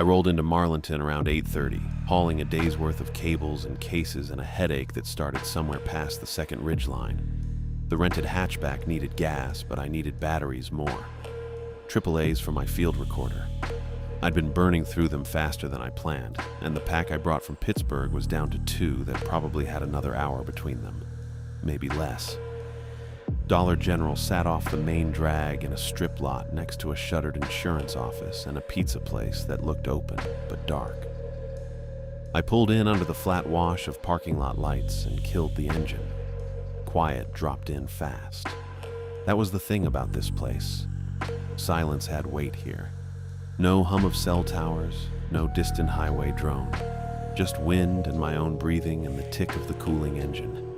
I rolled into Marlinton around 8:30, hauling a day's worth of cables and cases and a headache that started somewhere past the second ridgeline. The rented hatchback needed gas, but I needed batteries more. AAA's for my field recorder. I'd been burning through them faster than I planned, and the pack I brought from Pittsburgh was down to 2 that probably had another hour between them. Maybe less. Dollar General sat off the main drag in a strip lot next to a shuttered insurance office and a pizza place that looked open but dark. I pulled in under the flat wash of parking lot lights and killed the engine. Quiet dropped in fast. That was the thing about this place. Silence had weight here. No hum of cell towers, no distant highway drone. Just wind and my own breathing and the tick of the cooling engine.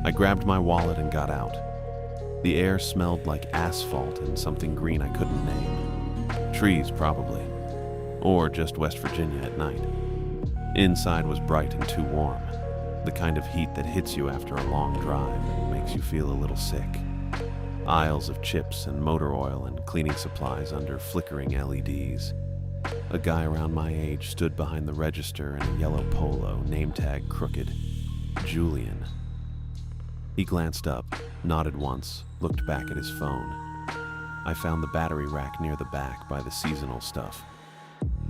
I grabbed my wallet and got out. The air smelled like asphalt and something green I couldn't name. Trees, probably. Or just West Virginia at night. Inside was bright and too warm. The kind of heat that hits you after a long drive and makes you feel a little sick. Aisles of chips and motor oil and cleaning supplies under flickering LEDs. A guy around my age stood behind the register in a yellow polo, name tag crooked. Julian. He glanced up, nodded once, looked back at his phone. I found the battery rack near the back by the seasonal stuff.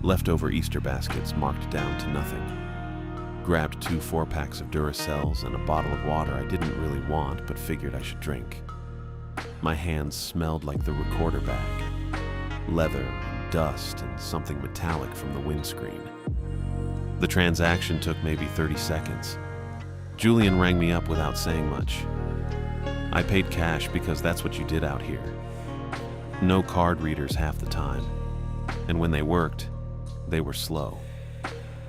Leftover Easter baskets marked down to nothing. Grabbed 2 4-packs of Duracells and a bottle of water I didn't really want but figured I should drink. My hands smelled like the recorder bag. Leather, dust, and something metallic from the windscreen. The transaction took maybe 30 seconds. Julian rang me up without saying much. I paid cash because that's what you did out here. No card readers half the time. And when they worked, they were slow.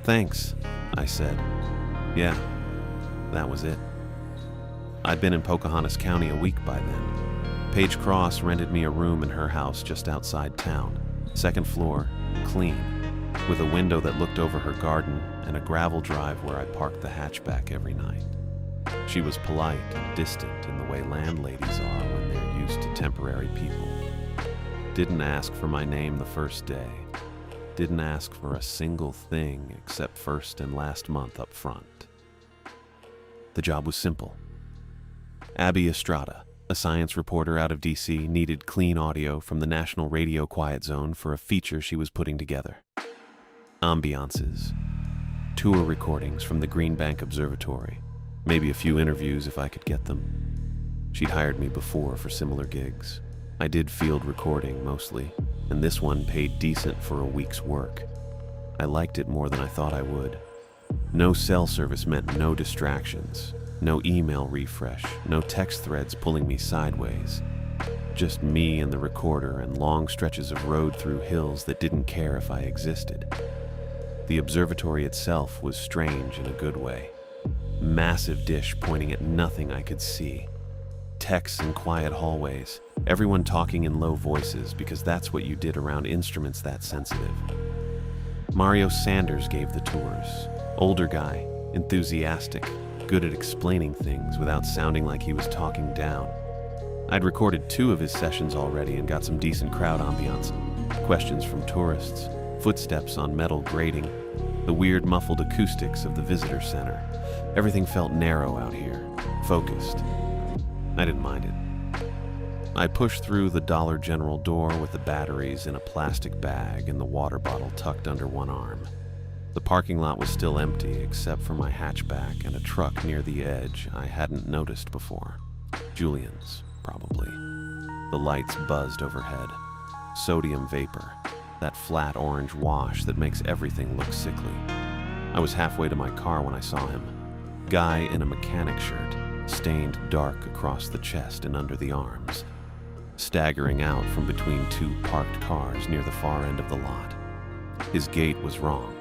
Thanks, I said. Yeah, that was it. I'd been in Pocahontas County a week by then. Paige Cross rented me a room in her house just outside town. 2nd floor, clean, with a window that looked over her garden and a gravel drive where I parked the hatchback every night. She was polite and distant in the way landladies are when they're used to temporary people. Didn't ask for my name the first day. Didn't ask for a single thing except first and last month up front. The job was simple. Abby Estrada, a science reporter out of DC, needed clean audio from the National Radio Quiet Zone for a feature she was putting together. Ambiances, tour recordings from the Green Bank Observatory, maybe a few interviews if I could get them. She'd hired me before for similar gigs. I did field recording mostly, and this one paid decent for a week's work. I liked it more than I thought I would. No cell service meant no distractions. No email refresh, no text threads pulling me sideways. Just me and the recorder and long stretches of road through hills that didn't care if I existed. The observatory itself was strange in a good way. Massive dish pointing at nothing I could see. Techs in quiet hallways, everyone talking in low voices because that's what you did around instruments that sensitive. Mario Sanders gave the tours. Older guy, enthusiastic, good at explaining things without sounding like he was talking down. I'd recorded 2 of his sessions already and got some decent crowd ambiance. Questions from tourists, footsteps on metal grating, the weird muffled acoustics of the visitor center. Everything felt narrow out here, focused. I didn't mind it. I pushed through the Dollar General door with the batteries in a plastic bag and the water bottle tucked under one arm. The parking lot was still empty except for my hatchback and a truck near the edge I hadn't noticed before. Julian's, probably. The lights buzzed overhead. Sodium vapor, that flat orange wash that makes everything look sickly. I was halfway to my car when I saw him. Guy in a mechanic shirt, stained dark across the chest and under the arms. Staggering out from between 2 parked cars near the far end of the lot. His gait was wrong.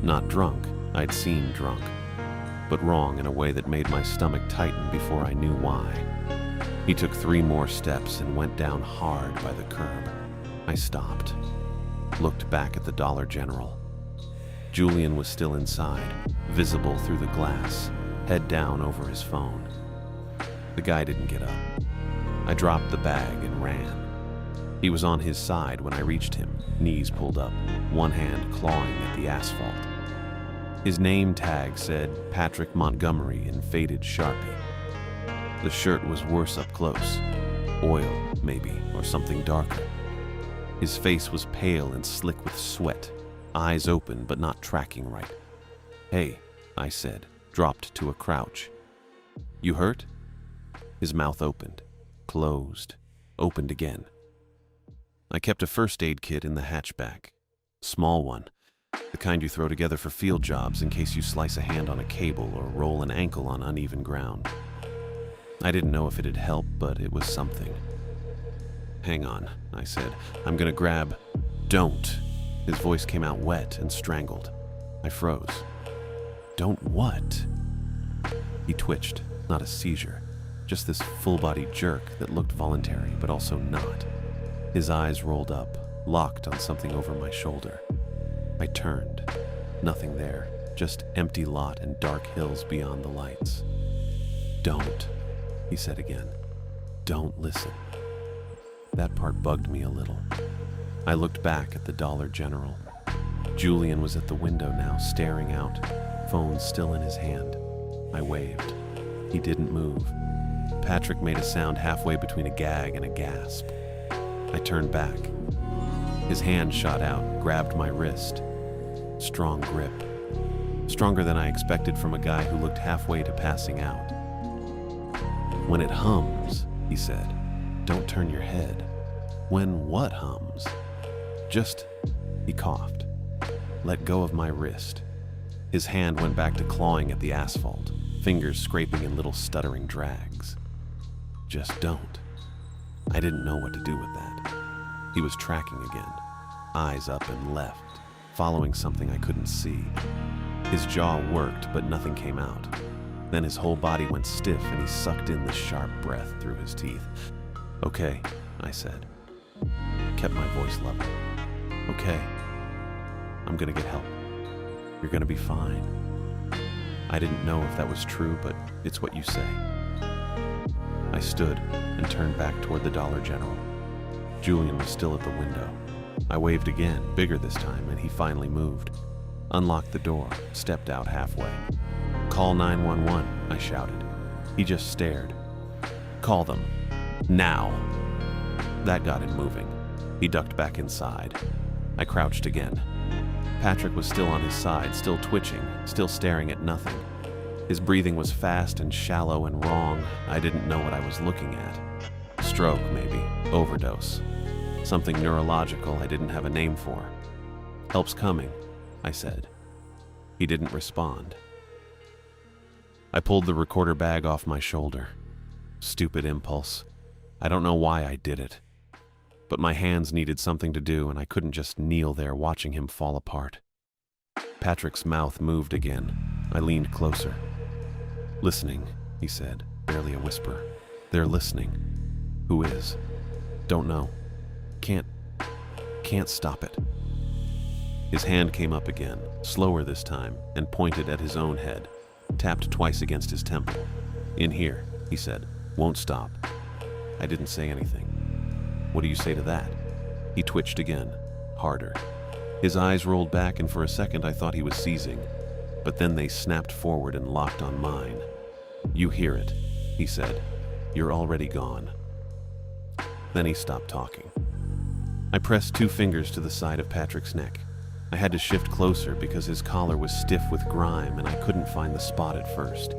Not drunk, I'd seen drunk, but wrong in a way that made my stomach tighten before I knew why. He took 3 more steps and went down hard by the curb. I stopped, looked back at the Dollar General. Julian was still inside, visible through the glass, head down over his phone. The guy didn't get up. I dropped the bag and ran. He was on his side when I reached him, knees pulled up, one hand clawing at the asphalt. His name tag said Patrick Montgomery in faded Sharpie. The shirt was worse up close. Oil, maybe, or something darker. His face was pale and slick with sweat, eyes open but not tracking right. "Hey," I said, dropped to a crouch. "You hurt?" His mouth opened, closed, opened again. I kept a first aid kit in the hatchback. Small one, the kind you throw together for field jobs in case you slice a hand on a cable or roll an ankle on uneven ground. I didn't know if it'd help, but it was something. "Hang on," I said. "I'm gonna grab—" "Don't." His voice came out wet and strangled. I froze. "Don't what?" He twitched, not a seizure, just this full-body jerk that looked voluntary but also not. His eyes rolled up, locked on something over my shoulder. I turned. Nothing there, just empty lot and dark hills beyond the lights. "Don't," he said again. "Don't listen." That part bugged me a little. I looked back at the Dollar General. Julian was at the window now, staring out, phone still in his hand. I waved. He didn't move. Patrick made a sound halfway between a gag and a gasp. I turned back. His hand shot out, grabbed my wrist. Strong grip. Stronger than I expected from a guy who looked halfway to passing out. "When it hums," he said, "don't turn your head." "When what hums?" "Just," he coughed. "Let go of my wrist." His hand went back to clawing at the asphalt, fingers scraping in little stuttering drags. "Just don't." I didn't know what to do with that. He was tracking again, eyes up and left, following something I couldn't see. His jaw worked, but nothing came out. Then his whole body went stiff and he sucked in the sharp breath through his teeth. "Okay," I said. Kept my voice level. "Okay. I'm gonna get help. You're gonna be fine." I didn't know if that was true, but it's what you say. I stood and turned back toward the Dollar General. Julian was still at the window. I waved again, bigger this time, and he finally moved. Unlocked the door, stepped out halfway. "Call 911, I shouted. He just stared. "Call them. Now." That got him moving. He ducked back inside. I crouched again. Patrick was still on his side, still twitching, still staring at nothing. His breathing was fast and shallow and wrong. I didn't know what I was looking at. Stroke, maybe. Overdose. Something neurological I didn't have a name for. "Help's coming," I said. He didn't respond. I pulled the recorder bag off my shoulder. Stupid impulse. I don't know why I did it. But my hands needed something to do, and I couldn't just kneel there watching him fall apart. Patrick's mouth moved again. I leaned closer. "Listening," he said, barely a whisper. "They're listening." "Who is?" "Don't know. Can't stop it." His hand came up again, slower this time, and pointed at his own head. Tapped twice against his temple. "In here," he said. "Won't stop." I didn't say anything. "What do you say to that?" He twitched again, harder. His eyes rolled back, and for a second I thought he was seizing. But then they snapped forward and locked on mine. "You hear it," he said. "You're already gone." Then he stopped talking. I pressed 2 fingers to the side of Patrick's neck. I had to shift closer because his collar was stiff with grime and I couldn't find the spot at first.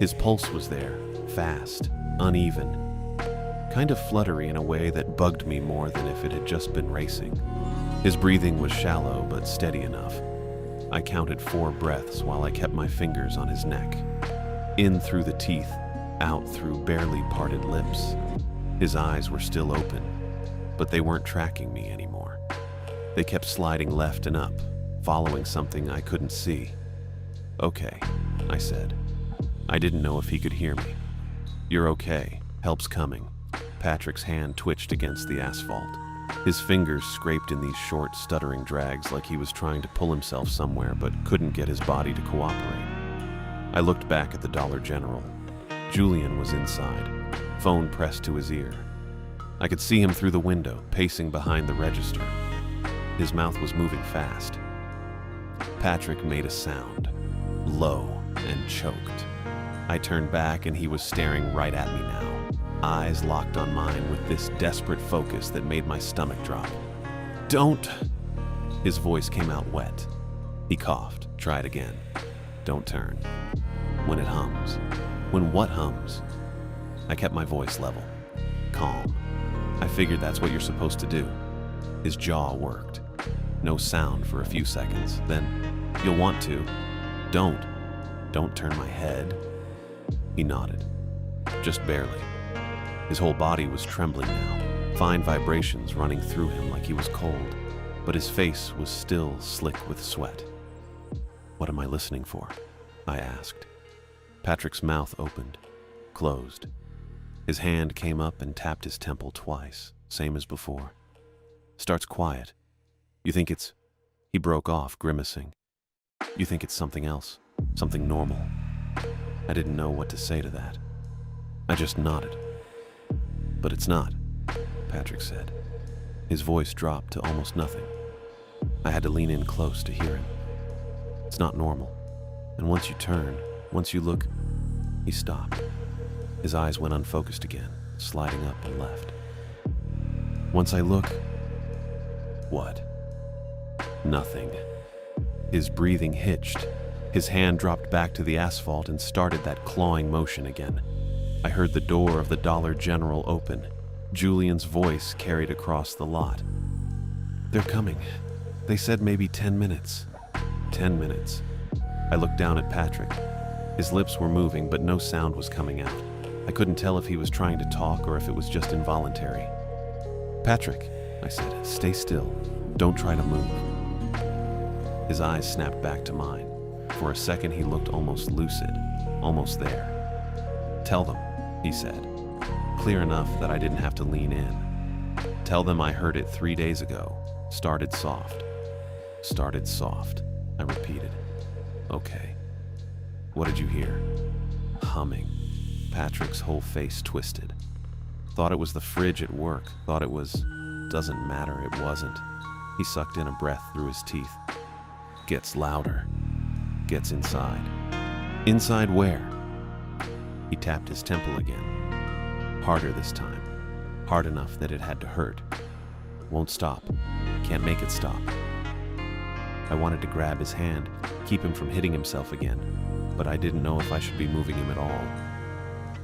His pulse was there, fast, uneven, kind of fluttery in a way that bugged me more than if it had just been racing. His breathing was shallow but steady enough. I counted 4 breaths while I kept my fingers on his neck. In through the teeth, out through barely parted lips. His eyes were still open, but they weren't tracking me anymore. They kept sliding left and up, following something I couldn't see. "Okay," I said. I didn't know if he could hear me. "You're okay. Help's coming." Patrick's hand twitched against the asphalt. His fingers scraped in these short, stuttering drags like he was trying to pull himself somewhere but couldn't get his body to cooperate. I looked back at the Dollar General. Julian was inside, phone pressed to his ear. I could see him through the window, pacing behind the register. His mouth was moving fast. Patrick made a sound, low and choked. I turned back and he was staring right at me now, eyes locked on mine with this desperate focus that made my stomach drop. "Don't!" His voice came out wet. He coughed, tried again. "Don't turn. When it hums." "When what hums?" I kept my voice level, calm. I figured that's what you're supposed to do. His jaw worked. No sound for a few seconds. Then, "You'll want to." Don't turn my head." He nodded. Just barely. His whole body was trembling now, fine vibrations running through him like he was cold, but his face was still slick with sweat. "What am I listening for?" I asked. Patrick's mouth opened, closed. His hand came up and tapped his temple twice, same as before. "Starts quiet. You think it's..." He broke off, grimacing. "You think it's something else, something normal." I didn't know what to say to that. I just nodded. "But it's not," Patrick said. His voice dropped to almost nothing. I had to lean in close to hear him. "It's not normal. And once you turn, once you look..." He stopped. His eyes went unfocused again, sliding up and left. "Once I look..." What? Nothing. His breathing hitched. His hand dropped back to the asphalt and started that clawing motion again. I heard the door of the Dollar General open. Julian's voice carried across the lot. "They're coming. They said maybe 10 minutes. 10 minutes. I looked down at Patrick. His lips were moving, but no sound was coming out. I couldn't tell if he was trying to talk or if it was just involuntary. "Patrick," I said, "stay still. Don't try to move." His eyes snapped back to mine. For a second, he looked almost lucid, almost there. "Tell them," he said, clear enough that I didn't have to lean in. "Tell them I heard it 3 days ago. Started soft." "Started soft," I repeated. "Okay. What did you hear?" "Humming." Patrick's whole face twisted. Thought it was the fridge at work. Thought it was... Doesn't matter, it wasn't. He sucked in a breath through his teeth. "Gets louder. Gets inside." "Inside where?" He tapped his temple again. Harder this time. Hard enough that it had to hurt. "Won't stop. Can't make it stop." I wanted to grab his hand, keep him from hitting himself again, but I didn't know if I should be moving him at all.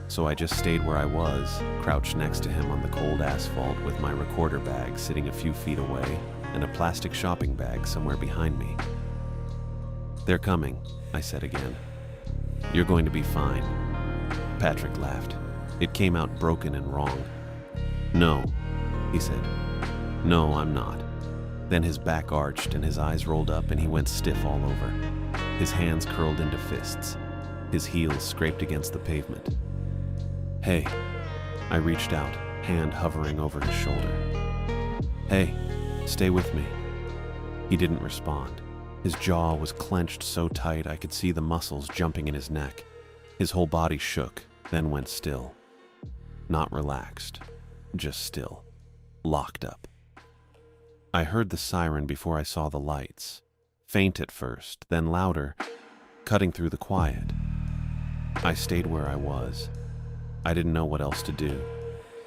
So I just stayed where I was, crouched next to him on the cold asphalt with my recorder bag sitting a few feet away and a plastic shopping bag somewhere behind me. "They're coming," I said again. "You're going to be fine." Patrick laughed. It came out broken and wrong. "No," he said. "No, I'm not." Then his back arched and his eyes rolled up and he went stiff all over. His hands curled into fists. His heels scraped against the pavement. "Hey." I reached out, hand hovering over his shoulder. "Hey, stay with me." He didn't respond. His jaw was clenched so tight I could see the muscles jumping in his neck. His whole body shook, then went still. Not relaxed, just still, locked up. I heard the siren before I saw the lights. Faint at first, then louder, cutting through the quiet. I stayed where I was. I didn't know what else to do.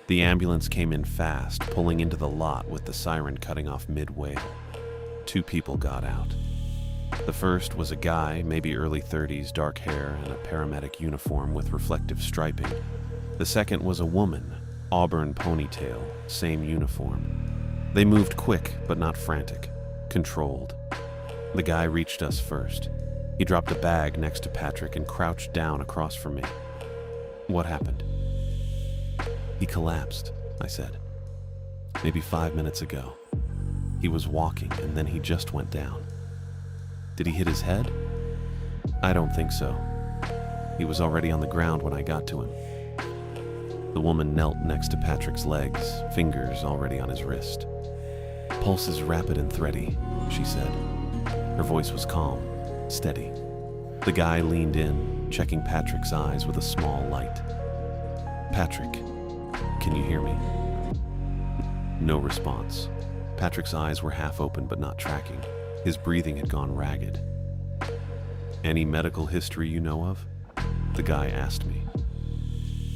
The ambulance came in fast, pulling into the lot with the siren cutting off mid-wail. 2 people got out. The first was a guy, maybe early 30s, dark hair and a paramedic uniform with reflective striping. The second was a woman, auburn ponytail, same uniform. They moved quick, but not frantic, controlled. The guy reached us first. He dropped a bag next to Patrick and crouched down across from me. "What happened?" "He collapsed," I said. "Maybe 5 minutes ago. He was walking and then he just went down." "Did he hit his head?" "I don't think so. He was already on the ground when I got to him." The woman knelt next to Patrick's legs, fingers already on his wrist. "Pulse is rapid and thready," she said. Her voice was calm, steady. The guy leaned in, checking Patrick's eyes with a small light. "Patrick, can you hear me?" No response. Patrick's eyes were half open but not tracking. His breathing had gone ragged. "Any medical history you know of?" the guy asked me.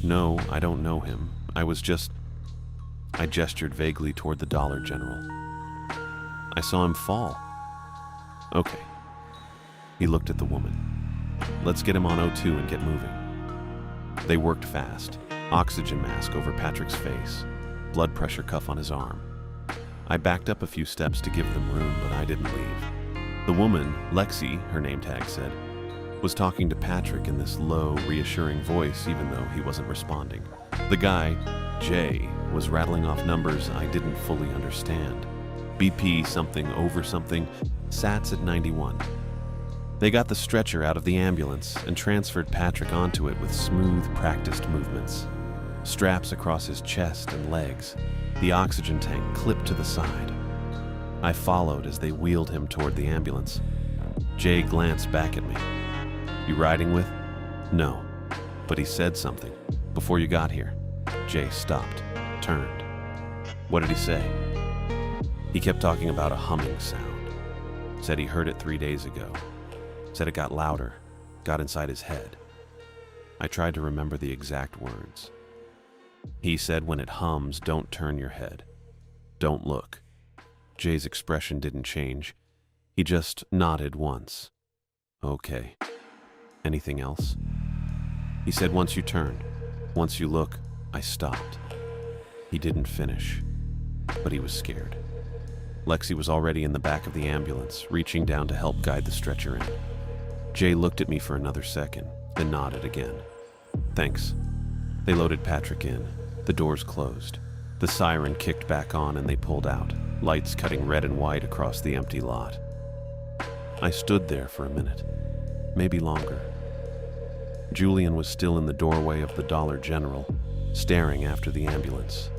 "No, I don't know him. I gestured vaguely toward the Dollar General. "I saw him fall." "Okay." He looked at the woman. "Let's get him on O2 and get moving." They worked fast. Oxygen mask over Patrick's face, blood pressure cuff on his arm. I backed up a few steps to give them room, but I didn't leave. The woman, Lexi, her name tag said, was talking to Patrick in this low, reassuring voice even though he wasn't responding. The guy, Jay, was rattling off numbers I didn't fully understand. BP something over something, SATs at 91. They got the stretcher out of the ambulance and transferred Patrick onto it with smooth, practiced movements. Straps across his chest and legs, the oxygen tank clipped to the side. I followed as they wheeled him toward the ambulance. Jay glanced back at me. "You riding with?" "No, but he said something before you got here." Jay stopped, turned. "What did he say?" "He kept talking about a humming sound. Said he heard it 3 days ago. Said it got louder, got inside his head." I tried to remember the exact words. "He said when it hums, don't turn your head. Don't look." Jay's expression didn't change. He just nodded once. "Okay. Anything else?" "He said once you turn, once you look." I stopped. He didn't finish, but he was scared. Lexi was already in the back of the ambulance, reaching down to help guide the stretcher in. Jay looked at me for another second, then nodded again. "Thanks." They loaded Patrick in. The doors closed. The siren kicked back on and they pulled out, lights cutting red and white across the empty lot. I stood there for a minute, maybe longer. Julian was still in the doorway of the Dollar General, staring after the ambulance.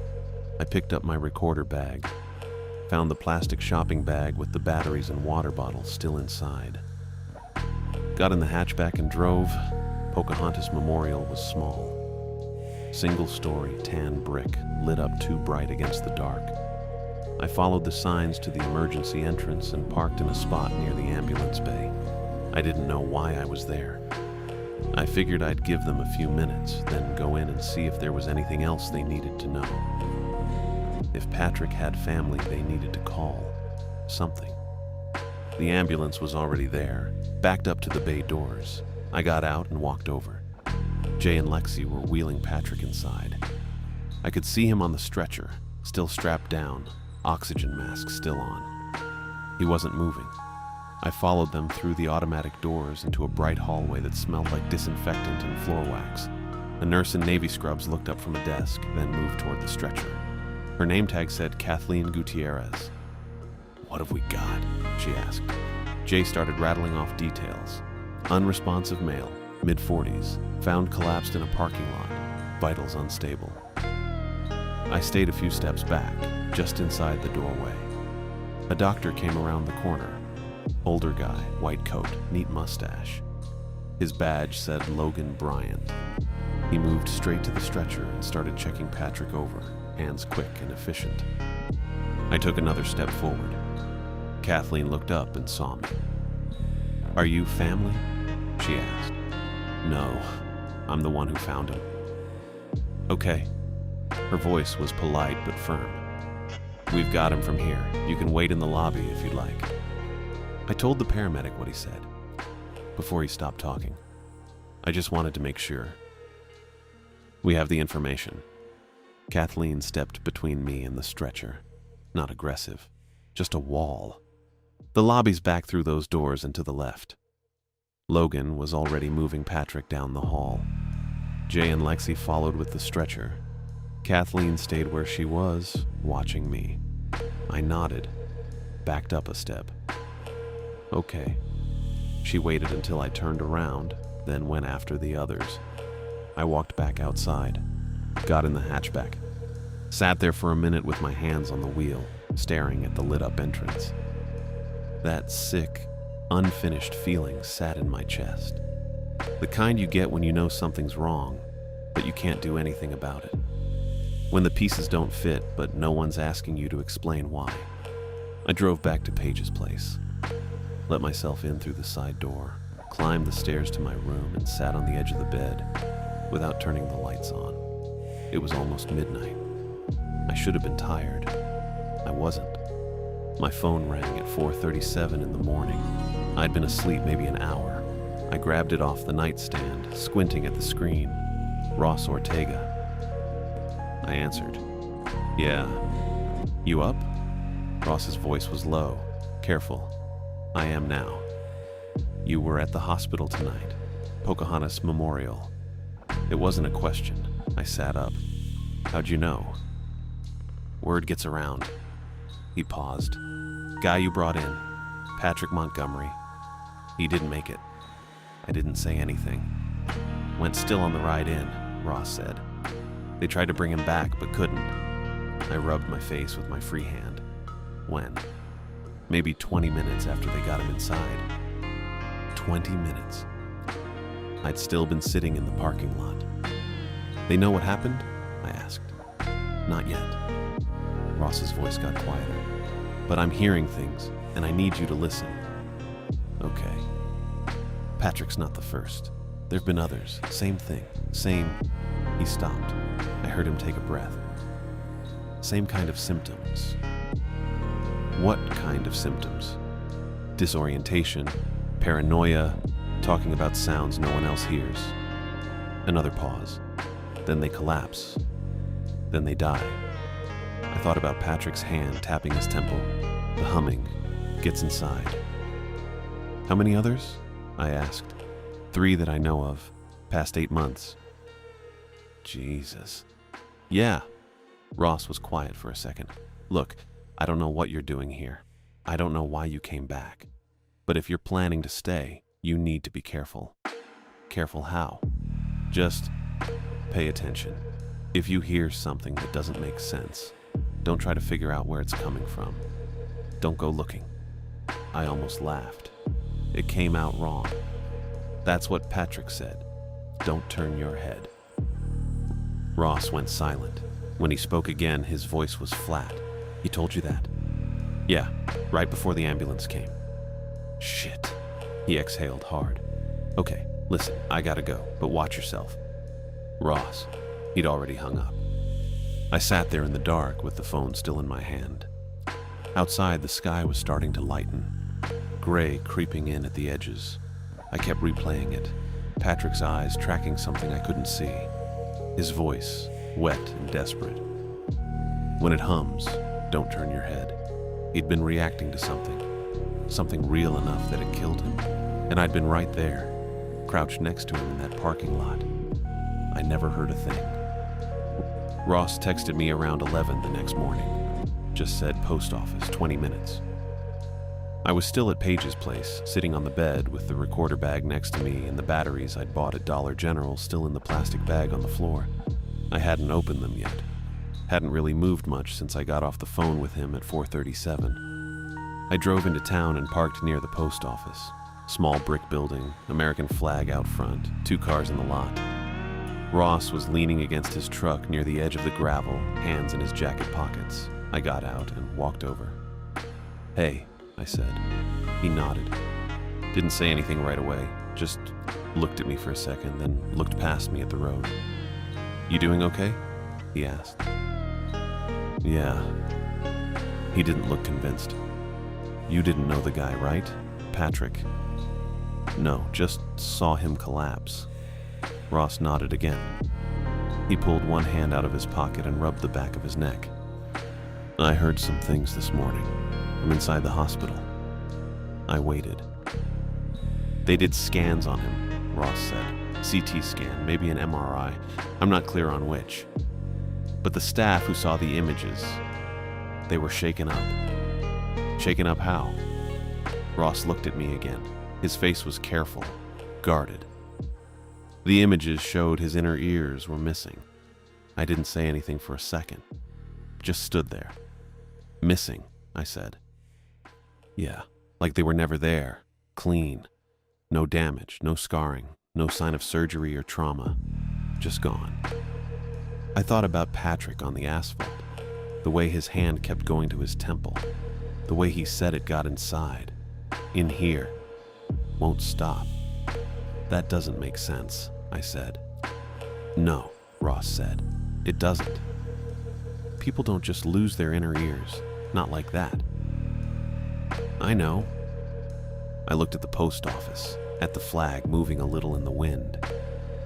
I picked up my recorder bag, found the plastic shopping bag with the batteries and water bottles still inside. Got in the hatchback and drove. Pocahontas Memorial was small. Single-story tan brick lit up too bright against the dark. I followed the signs to the emergency entrance and parked in a spot near the ambulance bay. I didn't know why I was there. I figured I'd give them a few minutes, then go in and see if there was anything else they needed to know. If Patrick had family they needed to call. Something. The ambulance was already there, backed up to the bay doors. I got out and walked over. Jay and Lexi were wheeling Patrick inside. I could see him on the stretcher, still strapped down, oxygen mask still on. He wasn't moving. I followed them through the automatic doors into a bright hallway that smelled like disinfectant and floor wax. A nurse in navy scrubs looked up from a desk, then moved toward the stretcher. Her name tag said Kathleen Gutierrez. "What have we got?" she asked. Jay started rattling off details. Unresponsive male, mid-40s, found collapsed in a parking lot, vitals unstable. I stayed a few steps back, just inside the doorway. A doctor came around the corner. Older guy, white coat, neat mustache. His badge said Logan Bryant. He moved straight to the stretcher and started checking Patrick over, hands quick and efficient. I took another step forward. Kathleen looked up and saw me. "Are you family?" she asked. "No, I'm the one who found him." "Okay." Her voice was polite but firm. "We've got him from here. You can wait in the lobby if you'd like." I told the paramedic what he said, before he stopped talking. I just wanted to make sure. "We have the information." Kathleen stepped between me and the stretcher. Not aggressive, just a wall. The lobby's back through those doors and to the left. Logan was already moving Patrick down the hall. Jay and Lexi followed with the stretcher. Kathleen stayed where she was, watching me. I nodded, backed up a step. "Okay." She waited until I turned around, then went after the others. I walked back outside, got in the hatchback, sat there for a minute with my hands on the wheel, staring at the lit-up entrance. That sick, unfinished feeling sat in my chest. The kind you get when you know something's wrong, but you can't do anything about it. When the pieces don't fit, but no one's asking you to explain why. I drove back to Paige's place, let myself in through the side door, climbed the stairs to my room, and sat on the edge of the bed without turning the lights on. It was almost midnight. I should have been tired. I wasn't. My phone rang at 4:37 in the morning. I'd been asleep maybe an hour. I grabbed it off the nightstand, squinting at the screen. Ross Ortega. I answered. Yeah. You up? Ross's voice was low. Careful. I am now. You were at the hospital tonight. Pocahontas Memorial. It wasn't a question. I sat up. How'd you know? Word gets around. He paused. Guy you brought in. Patrick Montgomery. He didn't make it. I didn't say anything. Went still on the ride in, Ross said. They tried to bring him back, but couldn't. I rubbed my face with my free hand. When? Maybe 20 minutes after they got him inside. 20 minutes. I'd still been sitting in the parking lot. They know what happened? I asked. Not yet. Ross's voice got quieter. But I'm hearing things, and I need you to listen. Okay. Patrick's not the first. There've been others. Same thing. Same... He stopped. I heard him take a breath. Same kind of symptoms. What kind of symptoms? Disorientation, paranoia, talking about sounds no one else hears. Another pause. Then they collapse. Then they die. I thought about Patrick's hand tapping his temple. The humming gets inside. How many others? I asked. 3 that I know of. Past 8 months. Jesus. Yeah. Ross was quiet for a second. Look, I don't know what you're doing here. I don't know why you came back. But if you're planning to stay, you need to be careful. Careful how? Just pay attention. If you hear something that doesn't make sense, don't try to figure out where it's coming from. Don't go looking. I almost laughed. It came out wrong. That's what Patrick said. Don't turn your head. Ross went silent. When he spoke again, his voice was flat. He told you that? Yeah, right before the ambulance came. Shit. He exhaled hard. Okay, listen, I gotta go, but watch yourself. Ross. He'd already hung up. I sat there in the dark with the phone still in my hand. Outside, the sky was starting to lighten. Gray creeping in at the edges. I kept replaying it. Patrick's eyes tracking something I couldn't see. His voice, wet and desperate. When it hums, don't turn your head. He'd been reacting to something real enough that it killed him. And I'd been right there, crouched next to him in that parking lot. I never heard a thing. Ross texted me around 11 the next morning. Just said post office, 20 minutes. I was still at Paige's place, sitting on the bed with the recorder bag next to me and the batteries I'd bought at Dollar General still in the plastic bag on the floor. I hadn't opened them yet. Hadn't really moved much since I got off the phone with him at 4:37. I drove into town and parked near the post office. Small brick building, American flag out front, 2 cars in the lot. Ross was leaning against his truck near the edge of the gravel, hands in his jacket pockets. I got out and walked over. Hey, I said. He nodded. Didn't say anything right away, just looked at me for a second, then looked past me at the road. You doing okay? He asked. Yeah. He didn't look convinced. You didn't know the guy, right? Patrick? No, just saw him collapse. Ross nodded again. He pulled one hand out of his pocket and rubbed the back of his neck. I heard some things this morning. From inside the hospital. I waited. They did scans on him, Ross said. CT scan, maybe an MRI. I'm not clear on which. But the staff who saw the images, they were shaken up. Shaken up how? Ross looked at me again. His face was careful, guarded. The images showed his inner ears were missing. I didn't say anything for a second. Just stood there. Missing, I said. Yeah, like they were never there. Clean. No damage, no scarring, no sign of surgery or trauma. Just gone. I thought about Patrick on the asphalt, the way his hand kept going to his temple, the way he said it got inside, in here, won't stop. That doesn't make sense, I said. No, Ross said, it doesn't. People don't just lose their inner ears, not like that. I know. I looked at the post office, at the flag moving a little in the wind.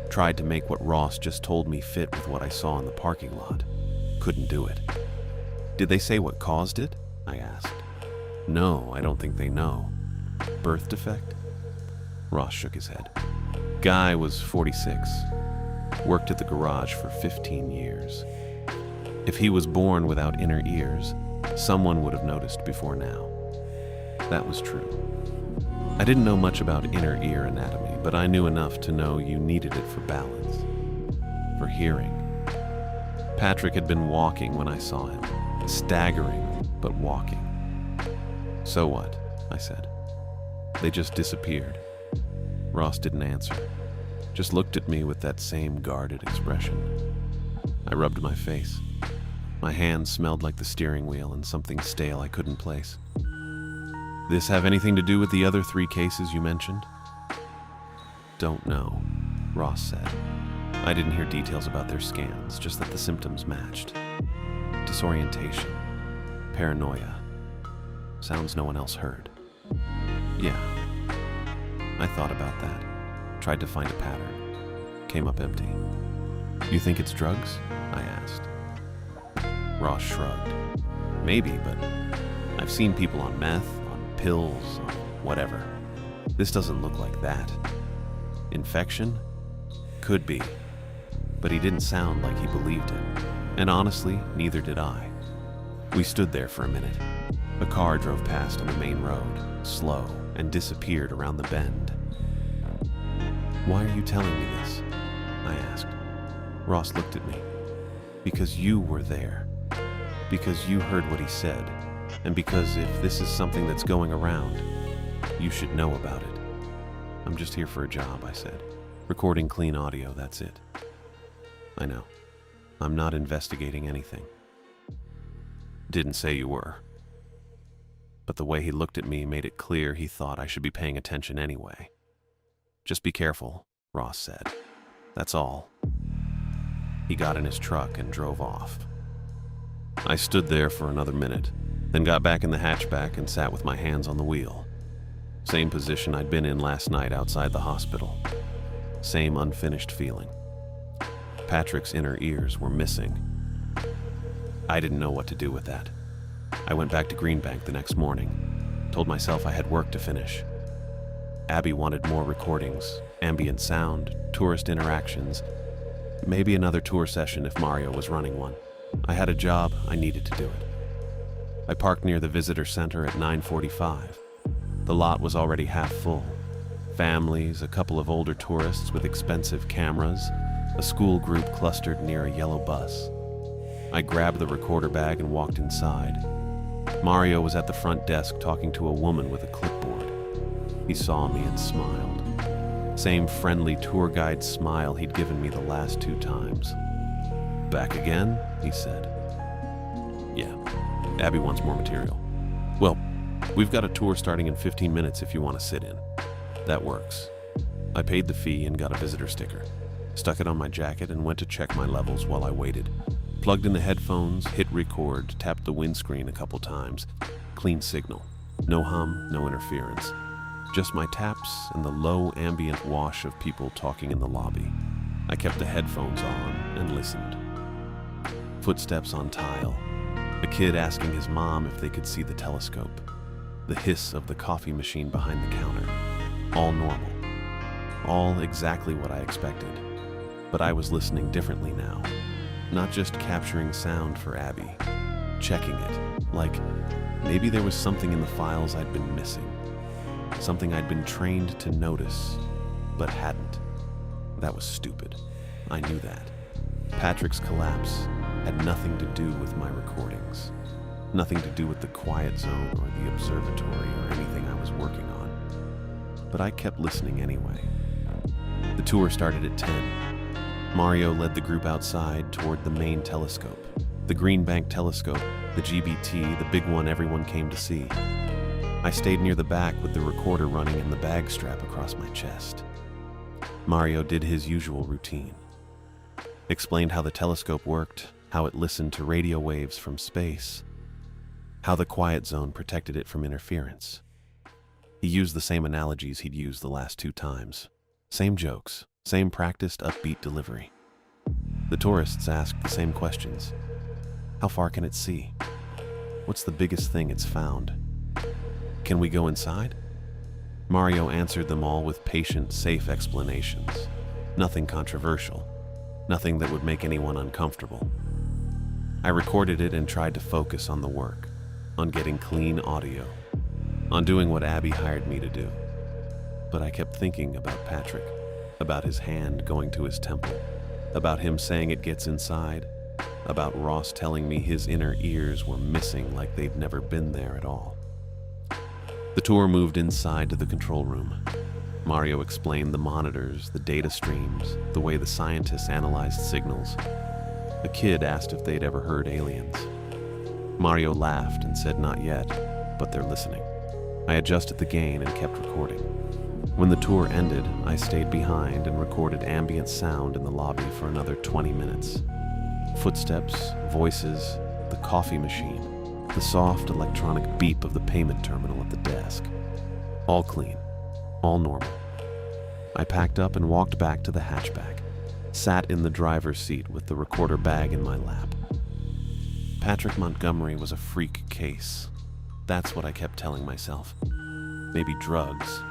Tried to make what Ross just told me fit with what I saw in the parking lot. Couldn't do it. Did they say what caused it? I asked. No, I don't think they know. Birth defect? Ross shook his head. Guy was 46. Worked at the garage for 15 years. If he was born without inner ears, someone would have noticed before now. That was true. I didn't know much about inner ear anatomy, but I knew enough to know you needed it for balance, for hearing. Patrick had been walking when I saw him, staggering, but walking. So what? I said. They just disappeared. Ross didn't answer, just looked at me with that same guarded expression. I rubbed my face. My hand smelled like the steering wheel and something stale I couldn't place. This have anything to do with the other 3 cases you mentioned? Don't know, Ross said. I didn't hear details about their scans, just that the symptoms matched. Disorientation, paranoia. Sounds no one else heard. Yeah. I thought about that. Tried to find a pattern. Came up empty. You think it's drugs? I asked. Ross shrugged. Maybe, but I've seen people on meth, on pills, on whatever. This doesn't look like that. Infection? Could be. But he didn't sound like he believed it. And honestly, neither did I. We stood there for a minute. A car drove past on the main road, slow, and disappeared around the bend. Why are you telling me this? I asked. Ross looked at me. Because you were there. Because you heard what he said. And because if this is something that's going around, you should know about it. I'm just here for a job, I said. Recording clean audio, that's it. I know. I'm not investigating anything. Didn't say you were. But the way he looked at me made it clear he thought I should be paying attention anyway. Just be careful, Ross said. That's all. He got in his truck and drove off. I stood there for another minute, then got back in the hatchback and sat with my hands on the wheel. Same position I'd been in last night outside the hospital. Same unfinished feeling. Patrick's inner ears were missing. I didn't know what to do with that. I went back to Greenbank the next morning, told myself I had work to finish. Abby wanted more recordings, ambient sound, tourist interactions, maybe another tour session if Mario was running one. I had a job, I needed to do it. I parked near the visitor center at 9:45. The lot was already half full. Families, a couple of older tourists with expensive cameras, a school group clustered near a yellow bus. I grabbed the recorder bag and walked inside. Mario was at the front desk talking to a woman with a clipboard. He saw me and smiled. Same friendly tour guide smile he'd given me the last 2 times. Back again? He said. Yeah, Abby wants more material. Well, we've got a tour starting in 15 minutes if you want to sit in. That works. I paid the fee and got a visitor sticker. Stuck it on my jacket and went to check my levels while I waited. Plugged in the headphones, hit record, tapped the windscreen a couple times. Clean signal. No hum, no interference. Just my taps and the low ambient wash of people talking in the lobby. I kept the headphones on and listened. Footsteps on tile. A kid asking his mom if they could see the telescope. The hiss of the coffee machine behind the counter. All normal. All exactly what I expected. But I was listening differently now. Not just capturing sound for Abby. Checking it. Like, maybe there was something in the files I'd been missing. Something I'd been trained to notice, but hadn't. That was stupid. I knew that. Patrick's collapse had nothing to do with my recordings. Nothing to do with the quiet zone or the observatory or anything I was working on. But I kept listening anyway. The tour started at 10. Mario led the group outside toward the main telescope. The Green Bank telescope, the GBT, the big one everyone came to see. I stayed near the back with the recorder running and the bag strap across my chest. Mario did his usual routine. Explained how the telescope worked, how it listened to radio waves from space, how the quiet zone protected it from interference. He used the same analogies he'd used the last 2 times. Same jokes, same practiced upbeat delivery. The tourists asked the same questions. How far can it see? What's the biggest thing it's found? Can we go inside? Mario answered them all with patient, safe explanations. Nothing controversial. Nothing that would make anyone uncomfortable. I recorded it and tried to focus on the work, on getting clean audio, on doing what Abby hired me to do. But I kept thinking about Patrick, about his hand going to his temple, about him saying it gets inside, about Ross telling me his inner ears were missing like they'd never been there at all. The tour moved inside to the control room. Mario explained the monitors, the data streams, the way the scientists analyzed signals. A kid asked if they'd ever heard aliens. Mario laughed and said not yet, but they're listening. I adjusted the gain and kept recording. When the tour ended, I stayed behind and recorded ambient sound in the lobby for another 20 minutes. Footsteps, voices, the coffee machine, the soft electronic beep of the payment terminal at the desk. All clean, all normal. I packed up and walked back to the hatchback, sat in the driver's seat with the recorder bag in my lap. Patrick Montgomery was a freak case. That's what I kept telling myself. Maybe drugs,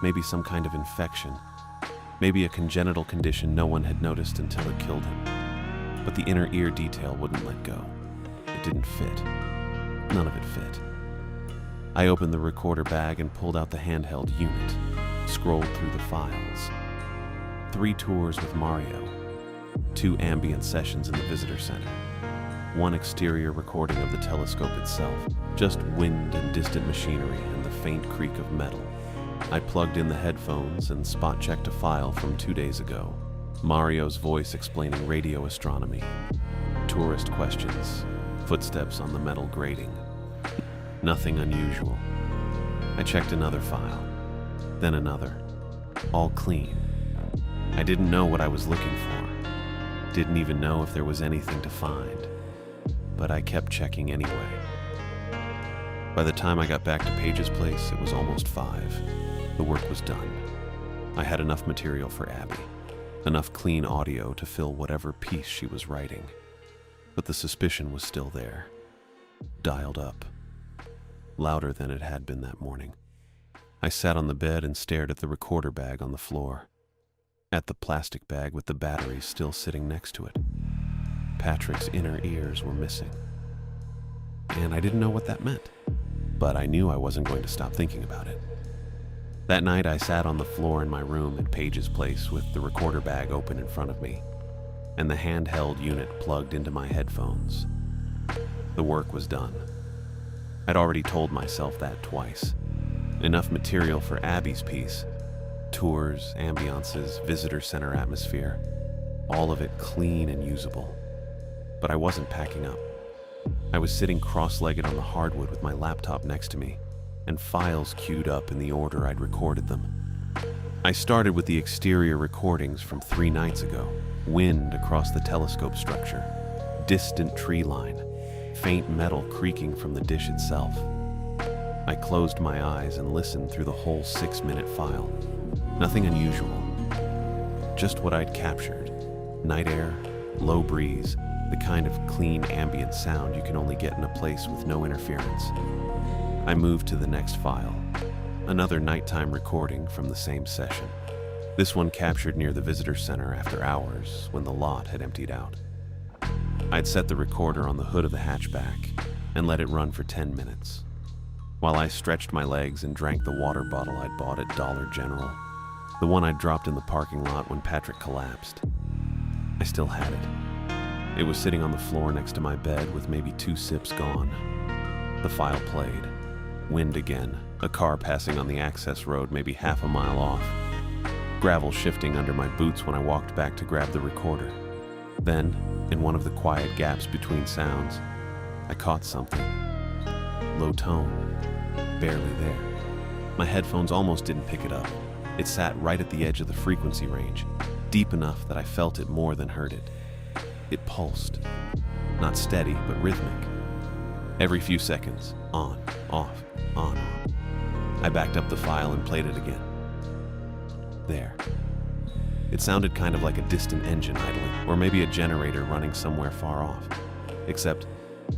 maybe some kind of infection, maybe a congenital condition no one had noticed until it killed him. But the inner ear detail wouldn't let go. It didn't fit. None of it fit. I opened the recorder bag and pulled out the handheld unit, scrolled through the files. 3 tours with Mario, 2 ambient sessions in the visitor center, 1 exterior recording of the telescope itself, just wind and distant machinery and the faint creak of metal. I plugged in the headphones and spot-checked a file from 2 days ago. Mario's voice explaining radio astronomy, tourist questions, footsteps on the metal grating. Nothing unusual. I checked another file, then another. All clean. I didn't know what I was looking for. Didn't even know if there was anything to find. But I kept checking anyway. By the time I got back to Paige's place, it was almost 5. The work was done. I had enough material for Abby. Enough clean audio to fill whatever piece she was writing. But the suspicion was still there. Dialed up. Louder than it had been that morning. I sat on the bed and stared at the recorder bag on the floor. At the plastic bag with the batteries still sitting next to it. Patrick's inner ears were missing. And I didn't know what that meant. But I knew I wasn't going to stop thinking about it. That night I sat on the floor in my room at Paige's place with the recorder bag open in front of me and the handheld unit plugged into my headphones. The work was done. I'd already told myself that twice. Enough material for Abby's piece. Tours, ambiances, visitor center atmosphere. All of it clean and usable. But I wasn't packing up. I was sitting cross-legged on the hardwood with my laptop next to me, and files queued up in the order I'd recorded them. I started with the exterior recordings from 3 nights ago. Wind across the telescope structure. Distant tree line. Faint metal creaking from the dish itself. I closed my eyes and listened through the whole 6-minute file. Nothing unusual. Just what I'd captured. Night air, low breeze, the kind of clean ambient sound you can only get in a place with no interference. I moved to the next file. Another nighttime recording from the same session. This one captured near the visitor center after hours when the lot had emptied out. I'd set the recorder on the hood of the hatchback and let it run for 10 minutes, while I stretched my legs and drank the water bottle I'd bought at Dollar General, the one I'd dropped in the parking lot when Patrick collapsed. I still had it. It was sitting on the floor next to my bed with maybe 2 sips gone. The file played. Wind again, a car passing on the access road maybe half a mile off. gravel shifting under my boots when I walked back to grab the recorder. Then, in one of the quiet gaps between sounds, I caught something. Low tone, barely there. My headphones almost didn't pick it up. It sat right at the edge of the frequency range, deep enough that I felt it more than heard it. It pulsed. Not steady, but rhythmic. Every few seconds, on, off, on, off. I backed up the file and played it again. There. It sounded kind of like a distant engine idling, or maybe a generator running somewhere far off. Except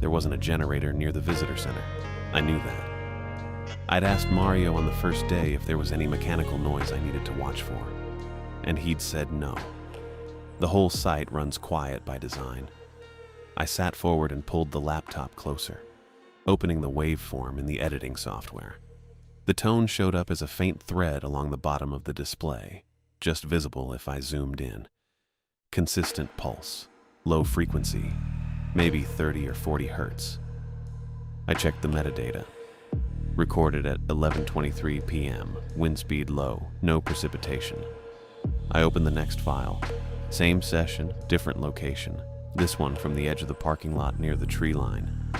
there wasn't a generator near the visitor center. I knew that. I'd asked Mario on the first day if there was any mechanical noise I needed to watch for, and he'd said no. The whole site runs quiet by design. I sat forward and pulled the laptop closer, opening the waveform in the editing software. The tone showed up as a faint thread along the bottom of the display, just visible if I zoomed in. Consistent pulse, low frequency, maybe 30 or 40 hertz. I checked the metadata. Recorded at 11:23 p.m., wind speed low, no precipitation. I opened the next file. Same session, different location. This one from the edge of the parking lot near the tree line.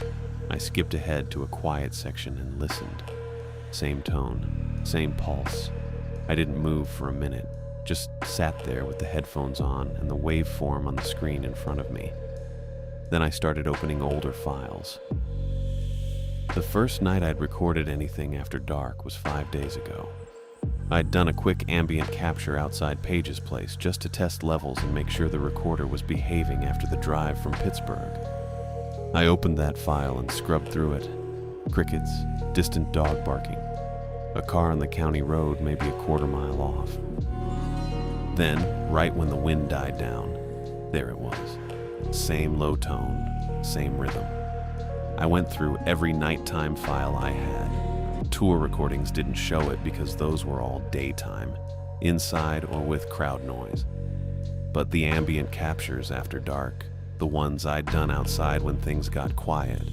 I skipped ahead to a quiet section and listened. Same tone, same pulse. I didn't move for a minute, just sat there with the headphones on and the waveform on the screen in front of me. Then I started opening older files. The first night I'd recorded anything after dark was 5 days ago. I'd done a quick ambient capture outside Page's place just to test levels and make sure the recorder was behaving after the drive from Pittsburgh. I opened that file and scrubbed through it. Crickets, distant dog barking, a car on the county road maybe a quarter-mile off. Then, right when the wind died down, there it was. Same low tone, same rhythm. I went through every nighttime file I had. Tour recordings didn't show it because those were all daytime, inside or with crowd noise. But the ambient captures after dark, the ones I'd done outside when things got quiet,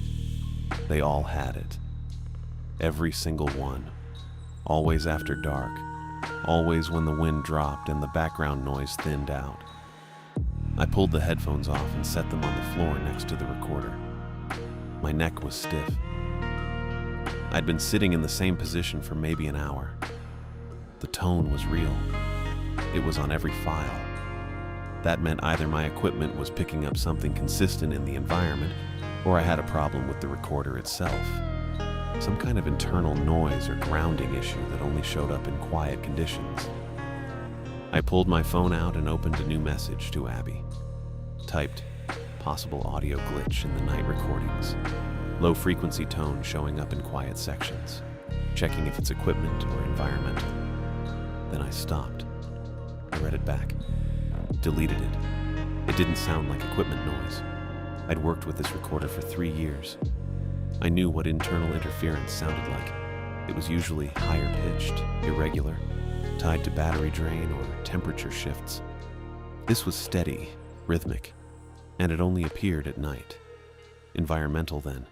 they all had it. Every single one. Always after dark. Always when the wind dropped and the background noise thinned out. I pulled the headphones off and set them on the floor next to the recorder. My neck was stiff. I'd been sitting in the same position for maybe an hour. The tone was real. It was on every file. That meant either my equipment was picking up something consistent in the environment, or I had a problem with the recorder itself. Some kind of internal noise or grounding issue that only showed up in quiet conditions. I pulled my phone out and opened a new message to Abby. Typed, possible audio glitch in the night recordings. Low frequency tone showing up in quiet sections. Checking if it's equipment or environmental. Then I stopped. I read it back. Deleted it. It didn't sound like equipment noise. I'd worked with this recorder for 3 years. I knew what internal interference sounded like. It was usually higher pitched, irregular, tied to battery drain or temperature shifts. This was steady, rhythmic, and it only appeared at night. Environmental then.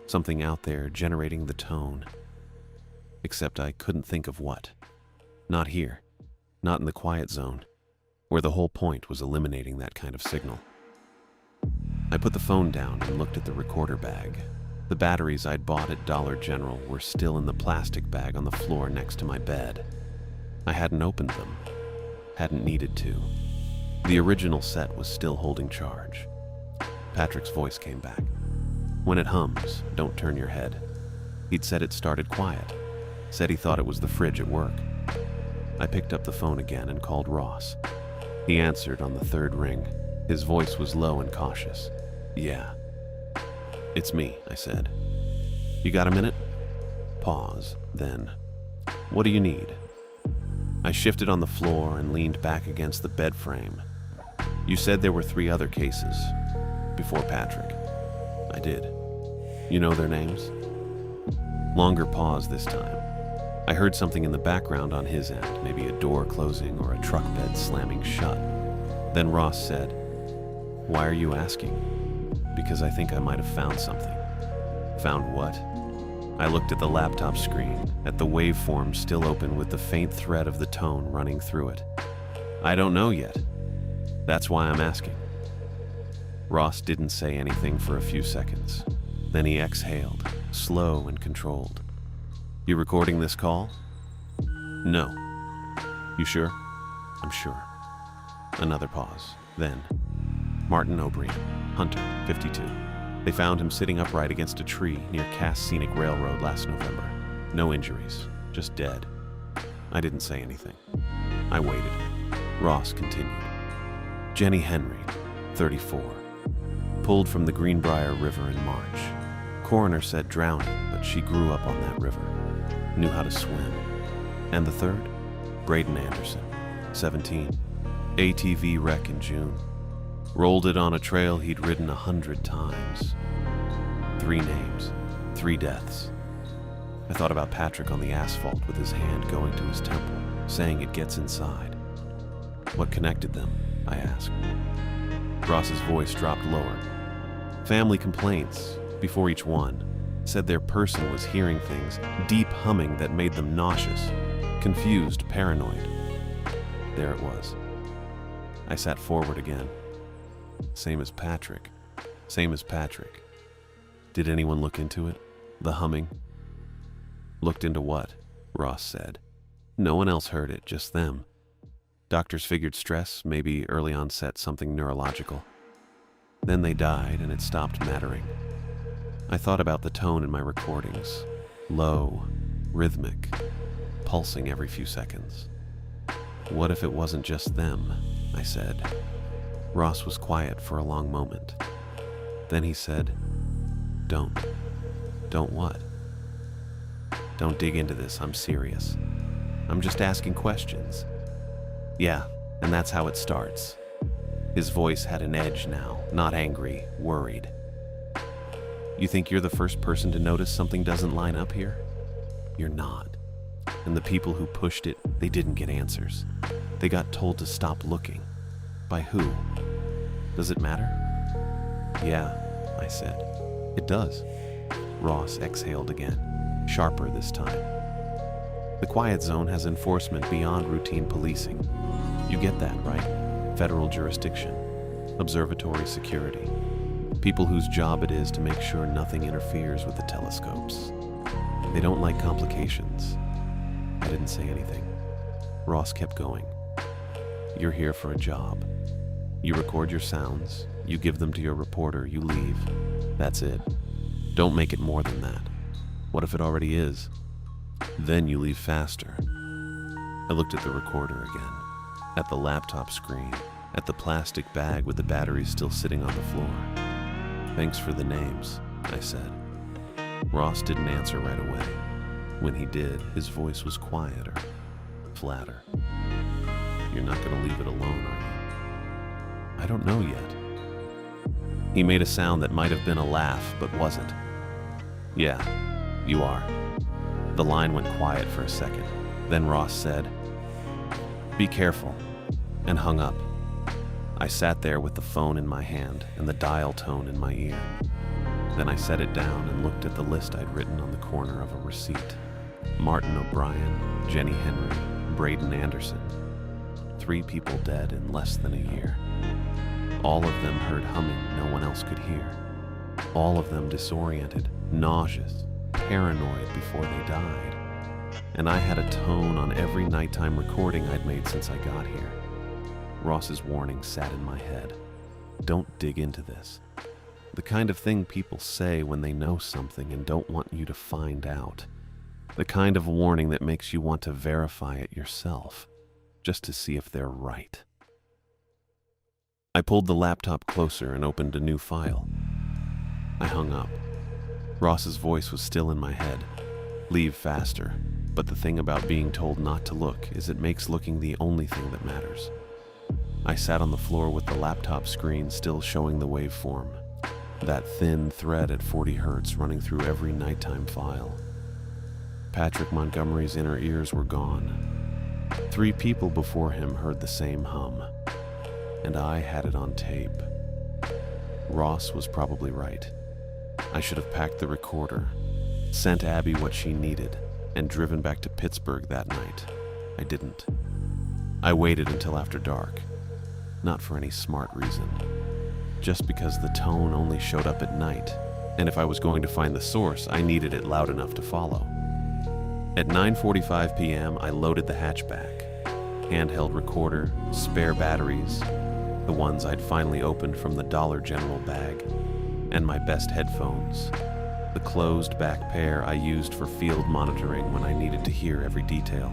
Something out there generating the tone. Except I couldn't think of what. Not here. Not in the quiet zone, where the whole point was eliminating that kind of signal. I put the phone down and looked at the recorder bag. The batteries I'd bought at Dollar General were still in the plastic bag on the floor next to my bed. I hadn't opened them. Hadn't needed to. The original set was still holding charge. Patrick's voice came back. When it hums, don't turn your head. He'd said it started quiet. Said he thought it was the fridge at work. I picked up the phone again and called Ross. He answered on the third ring. His voice was low and cautious. Yeah. It's me, I said. You got a minute? Pause, then. What do you need? I shifted on the floor and leaned back against the bed frame. You said there were 3 other cases. Before Patrick. I did. You know their names? Longer pause this time. I heard something in the background on his end, maybe a door closing or a truck bed slamming shut. Then Ross said, "Why are you asking?" "Because I think I might have found something." "Found what?" I looked at the laptop screen, at the waveform still open with the faint thread of the tone running through it. I don't know yet. That's why I'm asking. Ross didn't say anything for a few seconds. Then he exhaled, slow and controlled. You recording this call? No. You sure? I'm sure. Another pause. Then, Martin O'Brien, Hunter, 52. They found him sitting upright against a tree near Cass Scenic Railroad last November. No injuries, just dead. I didn't say anything. I waited. Ross continued. Jenny Henry, 34. Pulled from the Greenbrier River in March. Coroner said drowning, but she grew up on that river. Knew how to swim. And the third? Braden Anderson, 17. ATV wreck in June. Rolled it on a trail he'd ridden 100 times. 3 names, 3 deaths. I thought about Patrick on the asphalt with his hand going to his temple, saying it gets inside. What connected them? I asked. Ross's voice dropped lower. Family complaints, before each one, said their person was hearing things, deep humming that made them nauseous, confused, paranoid. There it was. I sat forward again. Same as Patrick. Same as Patrick. Did anyone look into it? The humming? Looked into what? Ross said. No one else heard it, just them. Doctors figured stress, maybe early onset something neurological. Then they died and it stopped mattering. I thought about the tone in my recordings. Low, rhythmic, pulsing every few seconds. What if it wasn't just them? I said. Ross was quiet for a long moment. Then he said, Don't. Don't what? Don't dig into this, I'm serious. I'm just asking questions. Yeah, and that's how it starts. His voice had an edge now, not angry, worried. You think you're the first person to notice something doesn't line up here? You're not. And the people who pushed it, they didn't get answers. They got told to stop looking. By who? Does it matter? Yeah, I said. It does. Ross exhaled again, sharper this time. The quiet zone has enforcement beyond routine policing. You get that, right? Federal jurisdiction, observatory security, people whose job it is to make sure nothing interferes with the telescopes. They don't like complications. I didn't say anything. Ross kept going. You're here for a job. You record your sounds, you give them to your reporter, you leave. That's it. Don't make it more than that. What if it already is? Then you leave faster. I looked at the recorder again, at the laptop screen, at the plastic bag with the batteries still sitting on the floor. Thanks for the names, I said. Ross didn't answer right away. When he did, his voice was quieter, flatter. You're not going to leave it alone, are you? I don't know yet. He made a sound that might have been a laugh, but wasn't. Yeah, you are. The line went quiet for a second. Then Ross said, Be careful, and hung up. I sat there with the phone in my hand and the dial tone in my ear. Then I set it down and looked at the list I'd written on the corner of a receipt. Martin O'Brien, Jenny Henry, Braden Anderson. 3 people dead in less than a year. All of them heard humming no one else could hear. All of them disoriented, nauseous, paranoid before they died. And I had a tone on every nighttime recording I'd made since I got here. Ross's warning sat in my head. Don't dig into this. The kind of thing people say when they know something and don't want you to find out. The kind of warning that makes you want to verify it yourself, just to see if they're right. I pulled the laptop closer and opened a new file. I hung up. Ross's voice was still in my head. Leave faster. But the thing about being told not to look is it makes looking the only thing that matters. I sat on the floor with the laptop screen still showing the waveform. That thin thread at 40 hertz running through every nighttime file. Patrick Montgomery's inner ears were gone. 3 people before him heard the same hum. And I had it on tape. Ross was probably right. I should have packed the recorder, sent Abby what she needed, and driven back to Pittsburgh that night. I didn't. I waited until after dark. Not for any smart reason. Just because the tone only showed up at night, and if I was going to find the source, I needed it loud enough to follow. At 9:45 p.m., I loaded the hatchback. Handheld recorder, spare batteries, the ones I'd finally opened from the Dollar General bag, and my best headphones, the closed back pair I used for field monitoring when I needed to hear every detail.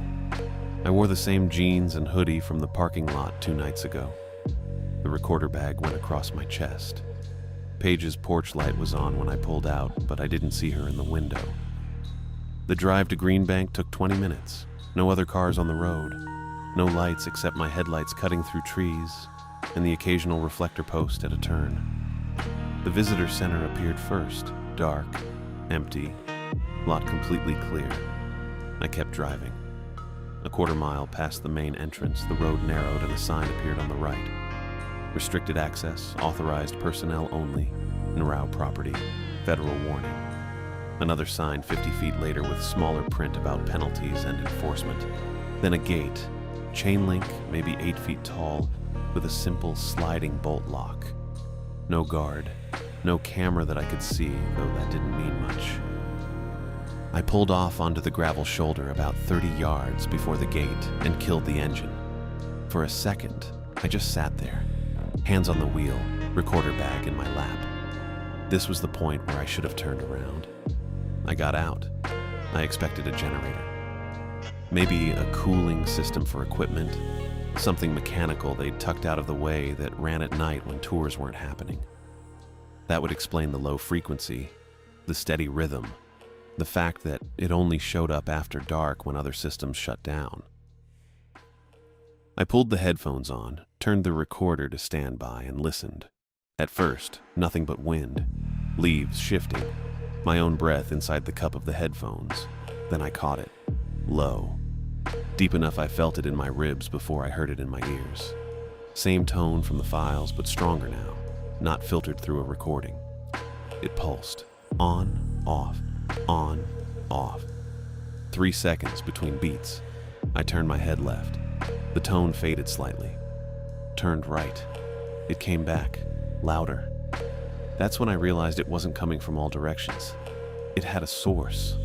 I wore the same jeans and hoodie from the parking lot 2 nights ago. The recorder bag went across my chest. Paige's porch light was on when I pulled out, but I didn't see her in the window. The drive to Greenbank took 20 minutes. No other cars on the road. No lights except my headlights cutting through trees and the occasional reflector post at a turn. The visitor center appeared first, dark, empty, lot completely clear. I kept driving. A quarter mile past the main entrance, the road narrowed and a sign appeared on the right. Restricted access, authorized personnel only, Narau property, federal warning. Another sign 50 feet later with smaller print about penalties and enforcement. Then a gate, chain link, maybe 8 feet tall, with a simple sliding bolt lock. No guard, no camera that I could see, though that didn't mean much. I pulled off onto the gravel shoulder about 30 yards before the gate and killed the engine. For a second, I just sat there, hands on the wheel, recorder bag in my lap. This was the point where I should have turned around. I got out. I expected a generator. Maybe a cooling system for equipment, something mechanical they'd tucked out of the way that ran at night when tours weren't happening. That would explain the low frequency, the steady rhythm, the fact that it only showed up after dark when other systems shut down. I pulled the headphones on, turned the recorder to standby, and listened. At first, nothing but wind, leaves shifting, my own breath inside the cup of the headphones. Then I caught it, low. Deep enough I felt it in my ribs before I heard it in my ears. Same tone from the files, but stronger now, not filtered through a recording. It pulsed, on, off, on, off. 3 seconds between beats. I turned my head left. The tone faded slightly. Turned right. It came back, louder. That's when I realized it wasn't coming from all directions. It had a source,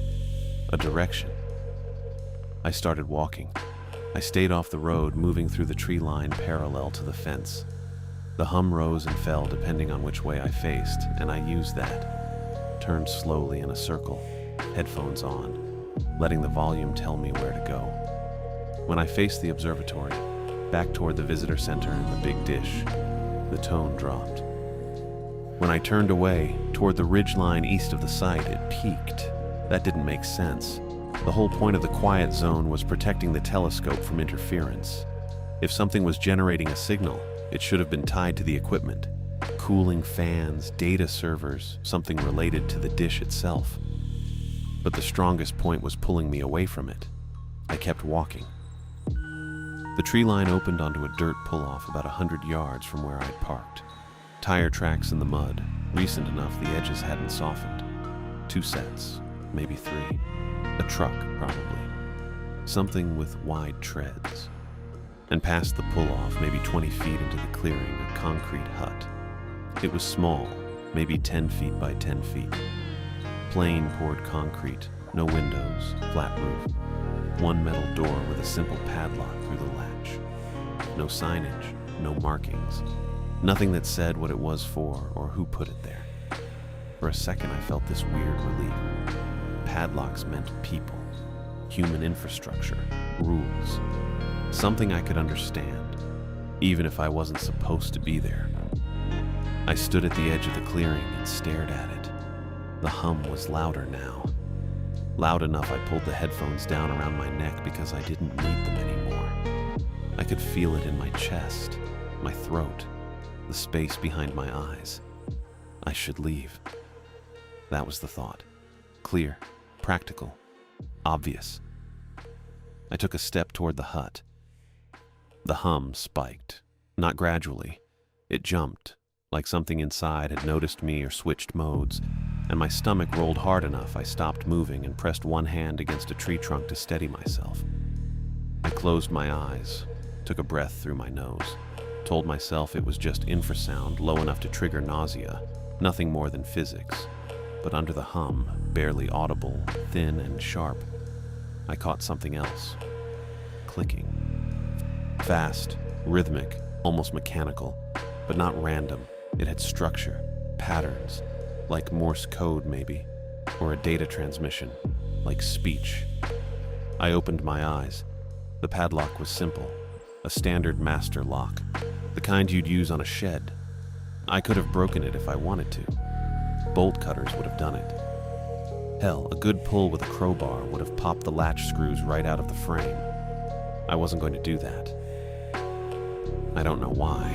a direction. I started walking. I stayed off the road, moving through the tree line parallel to the fence. The hum rose and fell depending on which way I faced, and I used that. Turned slowly in a circle, headphones on, letting the volume tell me where to go. When I faced the observatory, back toward the visitor center and the big dish, the tone dropped. When I turned away, toward the ridgeline east of the site, it peaked. That didn't make sense. The whole point of the quiet zone was protecting the telescope from interference. If something was generating a signal, it should have been tied to the equipment. Cooling fans, data servers, something related to the dish itself. But the strongest point was pulling me away from it. I kept walking. The tree line opened onto a dirt pull-off about 100 yards from where I'd parked. Tire tracks in the mud, recent enough the edges hadn't softened. 2 sets, maybe 3. A truck, probably. Something with wide treads. And past the pull-off, maybe 20 feet into the clearing, a concrete hut. It was small, maybe 10 feet by 10 feet. Plain poured concrete, no windows, flat roof. One metal door with a simple padlock through the latch. No signage, no markings. Nothing that said what it was for or who put it there. For a second I felt this weird relief. Padlocks meant people, human infrastructure, rules. Something I could understand, even if I wasn't supposed to be there. I stood at the edge of the clearing and stared at it. The hum was louder now. Loud enough I pulled the headphones down around my neck because I didn't need them anymore. I could feel it in my chest, my throat, the space behind my eyes. I should leave. That was the thought. Clear, practical, obvious. I took a step toward the hut. The hum spiked, not gradually. It jumped, like something inside had noticed me or switched modes. and my stomach rolled hard enough I stopped moving and pressed one hand against a tree trunk to steady myself. I closed my eyes, took a breath through my nose, told myself it was just infrasound low enough to trigger nausea, nothing more than physics. But under the hum, barely audible, thin and sharp, I caught something else. Clicking. Fast, rhythmic, almost mechanical, but not random. It had structure, patterns, like Morse code maybe, or a data transmission, like speech. I opened my eyes. The padlock was simple, a standard master lock, the kind you'd use on a shed. I could have broken it if I wanted to. Bolt cutters would have done it. Hell, a good pull with a crowbar would have popped the latch screws right out of the frame. I wasn't going to do that. I don't know why.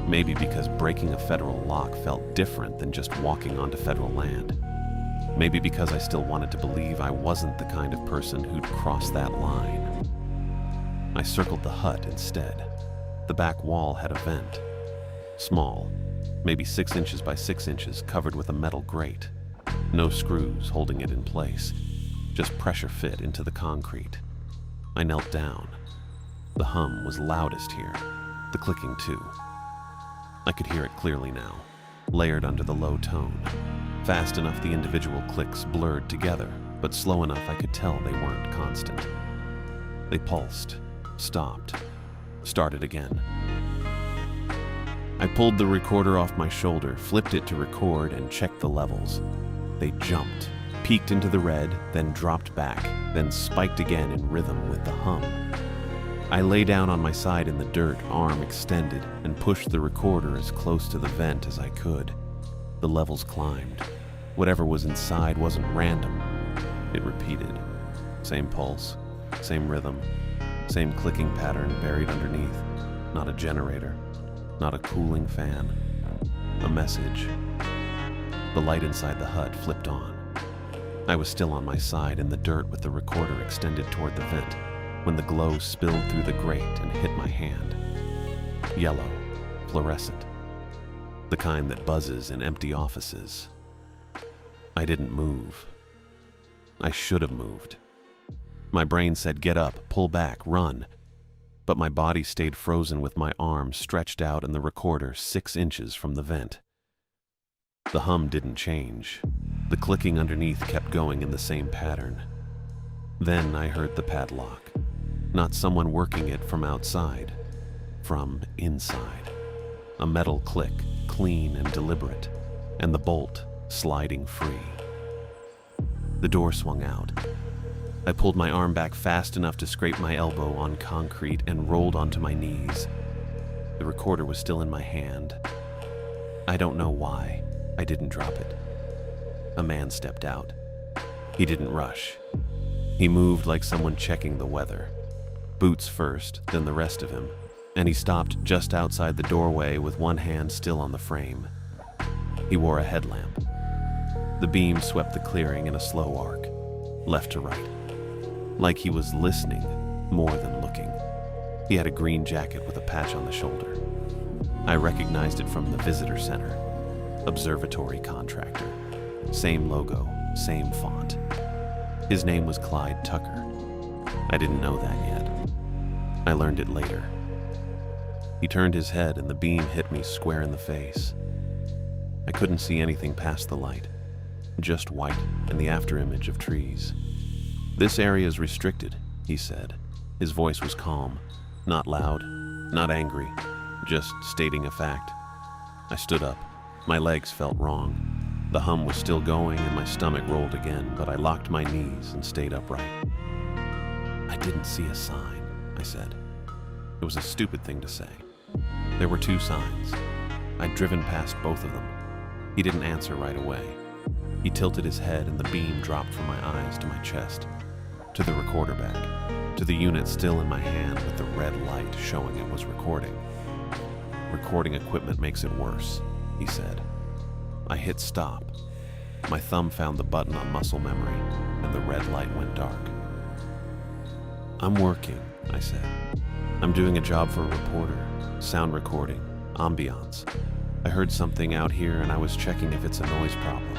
Maybe because breaking a federal lock felt different than just walking onto federal land. Maybe because I still wanted to believe I wasn't the kind of person who'd cross that line. I circled the hut instead. The back wall had a vent. Small, maybe 6 inches by 6 inches, covered with a metal grate. No screws holding it in place, just pressure fit into the concrete. I knelt down. The hum was loudest here, the clicking too. I could hear it clearly now, layered under the low tone. Fast enough the individual clicks blurred together, but slow enough I could tell they weren't constant. They pulsed, stopped, started again. I pulled the recorder off my shoulder, flipped it to record, and checked the levels. They jumped, peaked into the red, then dropped back, then spiked again in rhythm with the hum. I lay down on my side in the dirt, arm extended, and pushed the recorder as close to the vent as I could. The levels climbed. Whatever was inside wasn't random. It repeated. Same pulse, same rhythm, same clicking pattern buried underneath. Not a generator, not a cooling fan. A message. The light inside the hut flipped on. I was still on my side in the dirt with the recorder extended toward the vent when the glow spilled through the grate and hit my hand. Yellow, fluorescent. The kind that buzzes in empty offices. I didn't move. I should have moved. My brain said, get up, pull back, run. But my body stayed frozen with my arms stretched out and the recorder 6 inches from the vent. The hum didn't change. The clicking underneath kept going in the same pattern. Then I heard the padlock. Not someone working it from outside, from inside. A metal click, clean and deliberate, and the bolt sliding free. The door swung out. I pulled my arm back fast enough to scrape my elbow on concrete and rolled onto my knees. The recorder was still in my hand. I don't know why I didn't drop it. A man stepped out. He didn't rush. He moved like someone checking the weather. Boots first, then the rest of him, and he stopped just outside the doorway with one hand still on the frame. He wore a headlamp. The beam swept the clearing in a slow arc, left to right, like he was listening more than looking. He had a green jacket with a patch on the shoulder. I recognized it from the visitor center. Observatory contractor. Same logo, same font. His name was Clyde Tucker. I didn't know that yet. I learned it later. He turned his head and the beam hit me square in the face. I couldn't see anything past the light, just white and the afterimage of trees. This area is restricted, he said. His voice was calm, not loud, not angry, just stating a fact. I stood up. My legs felt wrong. The hum was still going and my stomach rolled again, but I locked my knees and stayed upright. I didn't see a sign, I said. It was a stupid thing to say. There were 2 signs. I'd driven past both of them. He didn't answer right away. He tilted his head and the beam dropped from my eyes to my chest, to the recorder back, to the unit still in my hand with the red light showing it was recording. Recording equipment makes it worse, he said. I hit stop. My thumb found the button on muscle memory, and the red light went dark. I'm working, I said. I'm doing a job for a reporter, sound recording, ambiance. I heard something out here and I was checking if it's a noise problem.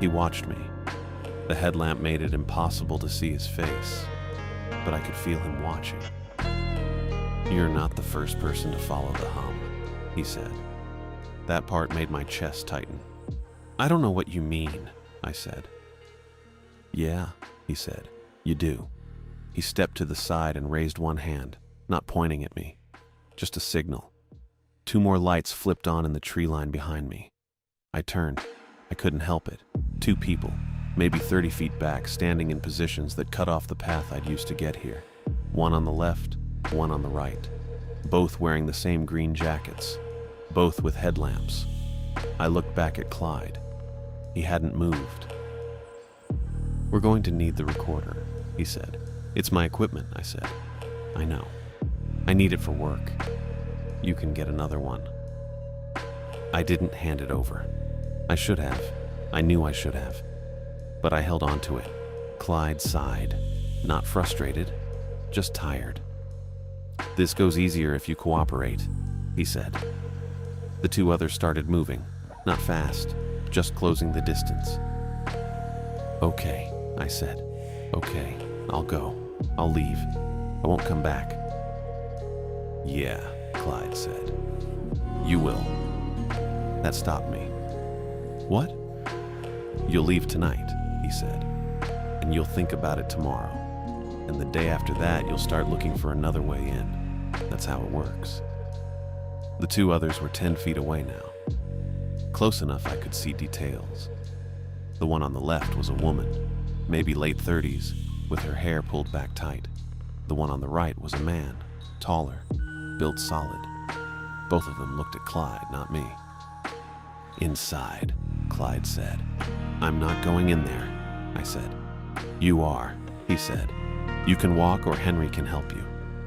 He watched me. The headlamp made it impossible to see his face, but I could feel him watching. "You're not the first person to follow the hum," he said. That part made my chest tighten. "I don't know what you mean," I said. "Yeah," he said, "you do." He stepped to the side and raised one hand, not pointing at me, just a signal. 2 more lights flipped on in the tree line behind me. I turned. I couldn't help it. 2 people, maybe 30 feet back, standing in positions that cut off the path I'd used to get here. One on the left, one on the right. Both wearing the same green jackets. Both with headlamps. I looked back at Clyde. He hadn't moved. "We're going to need the recorder," he said. "It's my equipment," I said. "I know. I need it for work. You can get another one." I didn't hand it over. I should have. I knew I should have. But I held on to it. Clyde sighed. Not frustrated, just tired. "This goes easier if you cooperate," he said. The 2 others started moving. Not fast, just closing the distance. "Okay," I said. "Okay, I'll go. I'll leave. I won't come back." "Yeah," Clyde said. "You will." That stopped me. "What?" "You'll leave tonight," he said. "And you'll think about it tomorrow. And the day after that, you'll start looking for another way in. That's how it works." The 2 others were 10 feet away now. Close enough I could see details. The one on the left was a woman, maybe late 30s, with her hair pulled back tight. The one on the right was a man, taller, built solid. Both of them looked at Clyde, not me. "Inside," Clyde said. "I'm not going in there," I said. "You are," he said. "You can walk or Henry can help you.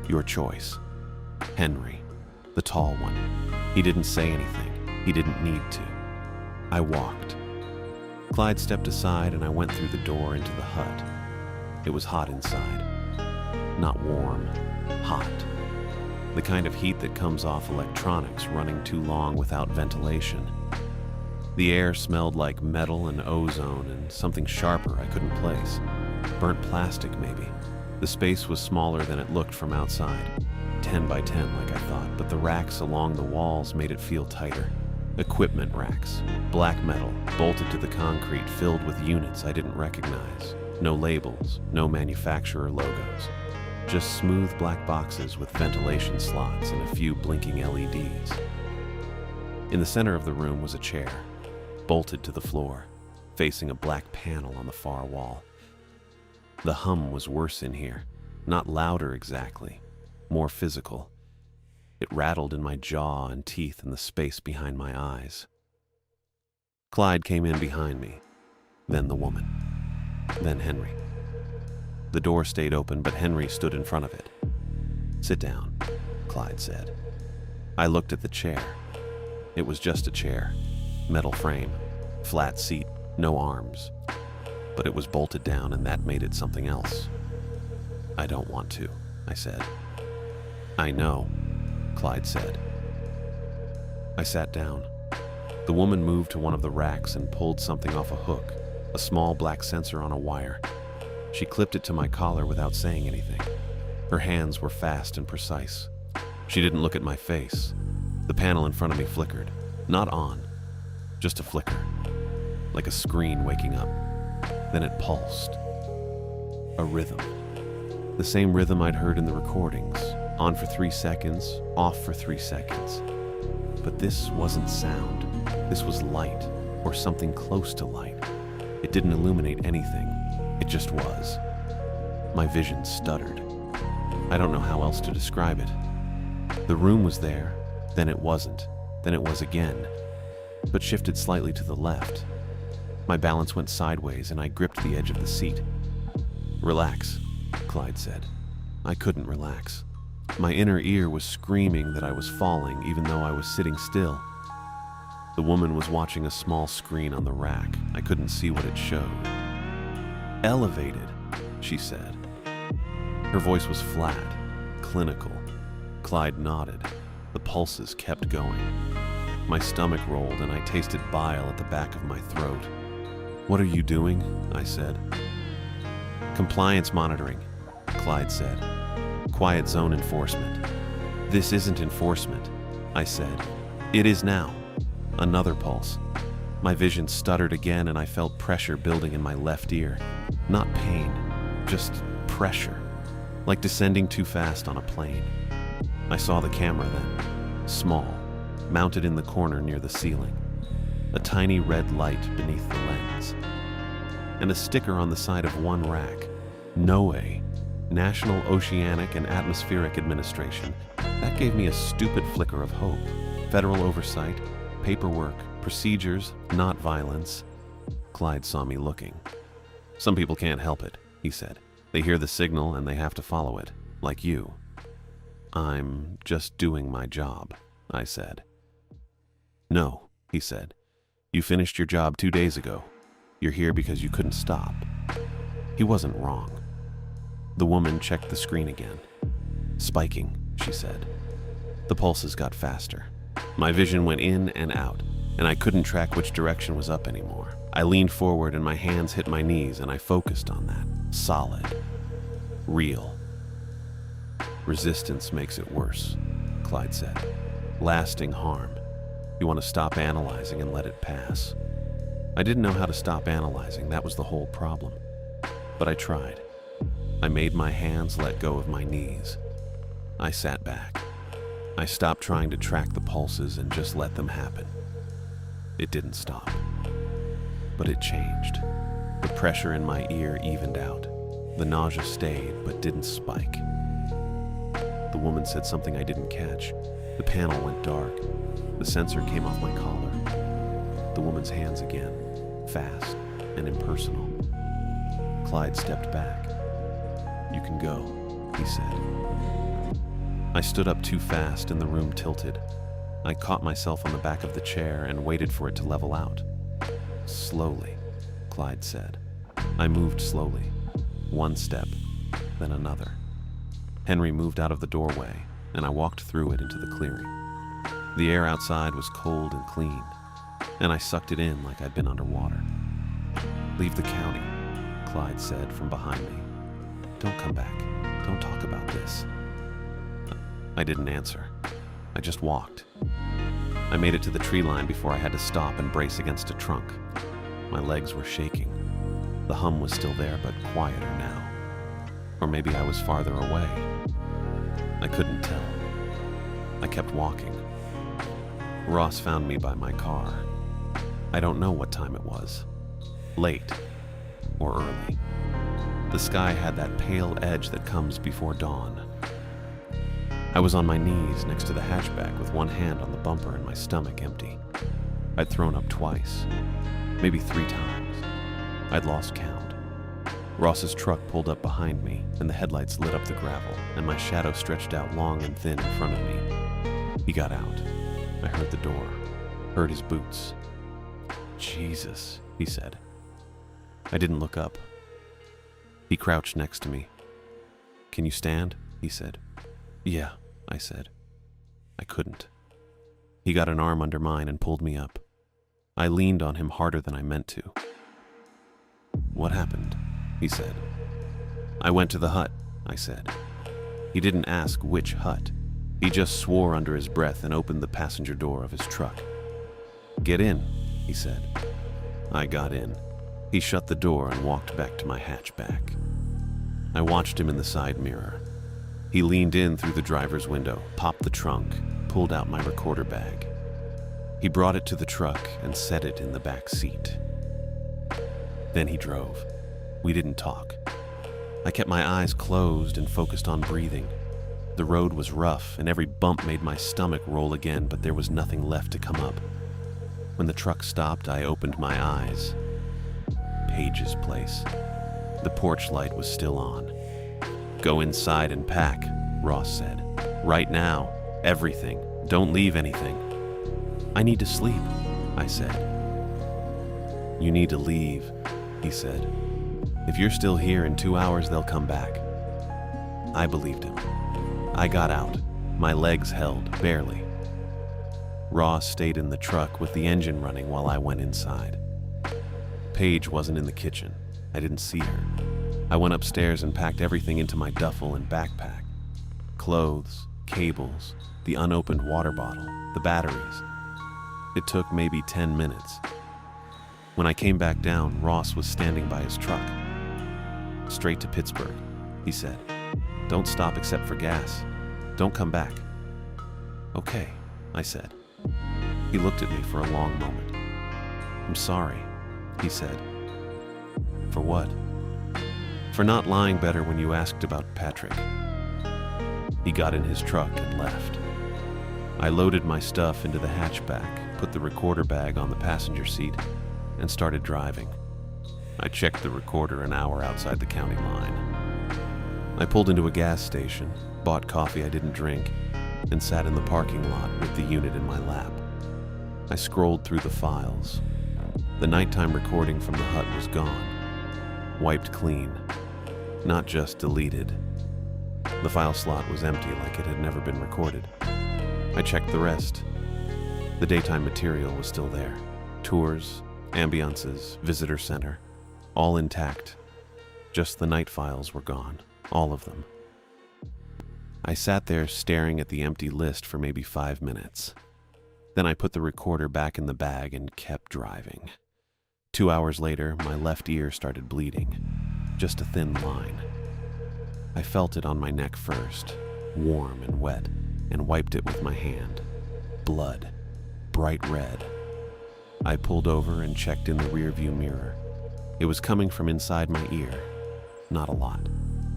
Your choice." Henry, the tall one. He didn't say anything. He didn't need to. I walked. Clyde stepped aside and I went through the door into the hut. It was hot inside. Not warm, hot. The kind of heat that comes off electronics running too long without ventilation. The air smelled like metal and ozone and something sharper I couldn't place. Burnt plastic, maybe. The space was smaller than it looked from outside. 10 by 10 like I thought, but the racks along the walls made it feel tighter. Equipment racks, black metal, bolted to the concrete, filled with units I didn't recognize. No labels, no manufacturer logos. Just smooth black boxes with ventilation slots and a few blinking LEDs. In the center of the room was a chair, bolted to the floor, facing a black panel on the far wall. The hum was worse in here, not louder exactly, more physical. It rattled in my jaw and teeth in the space behind my eyes. Clyde came in behind me, then the woman, then Henry. The door stayed open, but Henry stood in front of it. "Sit down," Clyde said. I looked at the chair. It was just a chair, metal frame, flat seat, no arms. But it was bolted down, and that made it something else. "I don't want to," I said. "I know," Clyde said. I sat down. The woman moved to one of the racks and pulled something off a hook, a small black sensor on a wire. She clipped it to my collar without saying anything. Her hands were fast and precise. She didn't look at my face. The panel in front of me flickered. Not on, just a flicker, like a screen waking up. Then it pulsed. A rhythm. The same rhythm I'd heard in the recordings. On for 3 seconds, off for 3 seconds. But this wasn't sound. This was light, or something close to light. It didn't illuminate anything. It just was. My vision stuttered. I don't know how else to describe it. The room was there, then it wasn't, then it was again, but shifted slightly to the left. My balance went sideways and I gripped the edge of the seat. "Relax," Clyde said. I couldn't relax. My inner ear was screaming that I was falling even though I was sitting still. The woman was watching a small screen on the rack. I couldn't see what it showed. "Elevated," she said. Her voice was flat, clinical. Clyde nodded. The pulses kept going. My stomach rolled and I tasted bile at the back of my throat. "What are you doing?" I said. "Compliance monitoring," Clyde said. "Quiet zone enforcement." "This isn't enforcement," I said. "It is now." Another pulse. My vision stuttered again and I felt pressure building in my left ear. Not pain, just pressure, like descending too fast on a plane. I saw the camera then, small, mounted in the corner near the ceiling. A tiny red light beneath the lens. And a sticker on the side of one rack. NOAA, National Oceanic and Atmospheric Administration. That gave me a stupid flicker of hope. Federal oversight, paperwork, procedures, not violence. Clyde saw me looking. "Some people can't help it," he said. "They hear the signal and they have to follow it, like you." "I'm just doing my job," I said. "No," he said. "You finished your job 2 days ago. You're here because you couldn't stop." He wasn't wrong. The woman checked the screen again. "Spiking," she said. The pulses got faster. My vision went in and out, and I couldn't track which direction was up anymore. I leaned forward and my hands hit my knees and I focused on that. Solid. Real. "Resistance makes it worse," Clyde said. "Lasting harm. You want to stop analyzing and let it pass." I didn't know how to stop analyzing, that was the whole problem. But I tried. I made my hands let go of my knees. I sat back. I stopped trying to track the pulses and just let them happen. It didn't stop. But it changed. The pressure in my ear evened out. The nausea stayed, but didn't spike. The woman said something I didn't catch. The panel went dark. The sensor came off my collar. The woman's hands again, fast and impersonal. Clyde stepped back. "You can go," he said. I stood up too fast and the room tilted. I caught myself on the back of the chair and waited for it to level out. "Slowly," Clyde said. I moved slowly. One step, then another. Henry moved out of the doorway, and I walked through it into the clearing. The air outside was cold and clean, and I sucked it in like I'd been underwater. "Leave the county," Clyde said from behind me. "Don't come back. Don't talk about this." I didn't answer. I just walked. I made it to the tree line before I had to stop and brace against a trunk. My legs were shaking. The hum was still there, but quieter now. Or maybe I was farther away. I couldn't tell. I kept walking. Ross found me by my car. I don't know what time it was. Late or early. The sky had that pale edge that comes before dawn. I was on my knees next to the hatchback with one hand on the bumper and my stomach empty. I'd thrown up twice, maybe 3 times. I'd lost count. Ross's truck pulled up behind me and the headlights lit up the gravel and my shadow stretched out long and thin in front of me. He got out. I heard the door, heard his boots. "Jesus," he said. I didn't look up. He crouched next to me. "Can you stand?" he said. "Yeah," I said. I couldn't. He got an arm under mine and pulled me up. I leaned on him harder than I meant to. "What happened?" he said. "I went to the hut," I said. He didn't ask which hut. He just swore under his breath and opened the passenger door of his truck. "Get in," he said. I got in. He shut the door and walked back to my hatchback. I watched him in the side mirror. He leaned in through the driver's window, popped the trunk, pulled out my recorder bag. He brought it to the truck and set it in the back seat. Then he drove. We didn't talk. I kept my eyes closed and focused on breathing. The road was rough and every bump made my stomach roll again, but there was nothing left to come up. When the truck stopped, I opened my eyes. Paige's place. The porch light was still on. "Go inside and pack," Ross said. "Right now. Everything. Don't leave anything." "I need to sleep," I said. "You need to leave," he said. "If you're still here in 2 hours, they'll come back." I believed him. I got out. My legs held, barely. Ross stayed in the truck with the engine running while I went inside. Paige wasn't in the kitchen. I didn't see her. I went upstairs and packed everything into my duffel and backpack. Clothes, cables, the unopened water bottle, the batteries. It took maybe 10 minutes. When I came back down, Ross was standing by his truck. "Straight to Pittsburgh," he said. "Don't stop except for gas. Don't come back." "Okay," I said. He looked at me for a long moment. "I'm sorry," he said. "For what?" "For not lying better when you asked about Patrick." He got in his truck and left. I loaded my stuff into the hatchback, put the recorder bag on the passenger seat, and started driving. I checked the recorder an hour outside the county line. I pulled into a gas station, bought coffee I didn't drink, and sat in the parking lot with the unit in my lap. I scrolled through the files. The nighttime recording from the hut was gone, wiped clean, not just deleted. The file slot was empty like it had never been recorded. I checked the rest. The daytime material was still there. Tours, ambiances, visitor center, all intact. Just the night files were gone, all of them. I sat there staring at the empty list for maybe 5 minutes. Then I put the recorder back in the bag and kept driving. 2 hours later, my left ear started bleeding, just a thin line. I felt it on my neck first, warm and wet, and wiped it with my hand. Blood, bright red. I pulled over and checked in the rearview mirror. It was coming from inside my ear. Not a lot,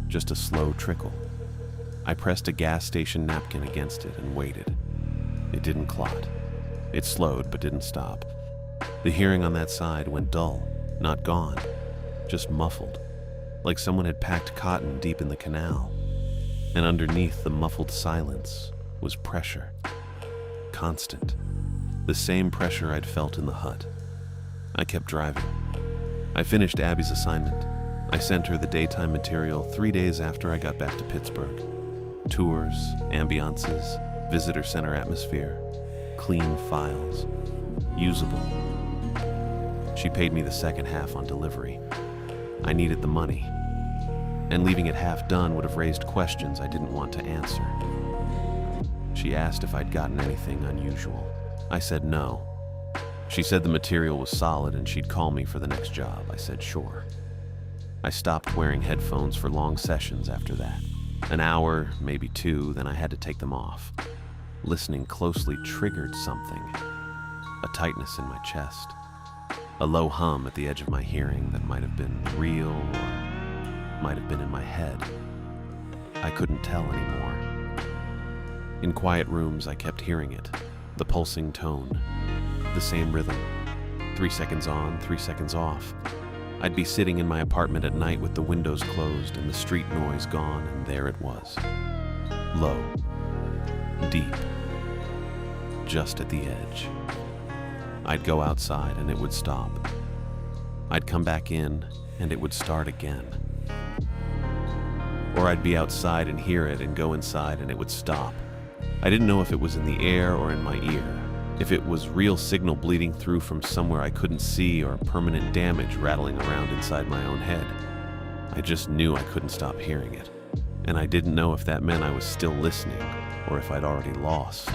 just a slow trickle. I pressed a gas station napkin against it and waited. It didn't clot. It slowed but didn't stop. The hearing on that side went dull, not gone, just muffled, like someone had packed cotton deep in the canal. And underneath the muffled silence was pressure. Constant. The same pressure I'd felt in the hut. I kept driving. I finished Abby's assignment. I sent her the daytime material 3 days after I got back to Pittsburgh. Tours, ambiances, visitor center atmosphere, clean files, usable. She paid me the second half on delivery. I needed the money, and leaving it half done would have raised questions I didn't want to answer. She asked if I'd gotten anything unusual. I said no. She said the material was solid and she'd call me for the next job. I said sure. I stopped wearing headphones for long sessions after that. An hour, maybe 2, then I had to take them off. Listening closely triggered something. A tightness in my chest. A low hum at the edge of my hearing that might have been real or might have been in my head. I couldn't tell anymore. In quiet rooms, I kept hearing it. The pulsing tone. The same rhythm. 3 seconds on, 3 seconds off. I'd be sitting in my apartment at night with the windows closed and the street noise gone, and there it was. Low. Deep. Just at the edge. I'd go outside and it would stop. I'd come back in and it would start again. Or I'd be outside and hear it and go inside and it would stop. I didn't know if it was in the air or in my ear, if it was real signal bleeding through from somewhere I couldn't see or permanent damage rattling around inside my own head. I just knew I couldn't stop hearing it, and I didn't know if that meant I was still listening or if I'd already lost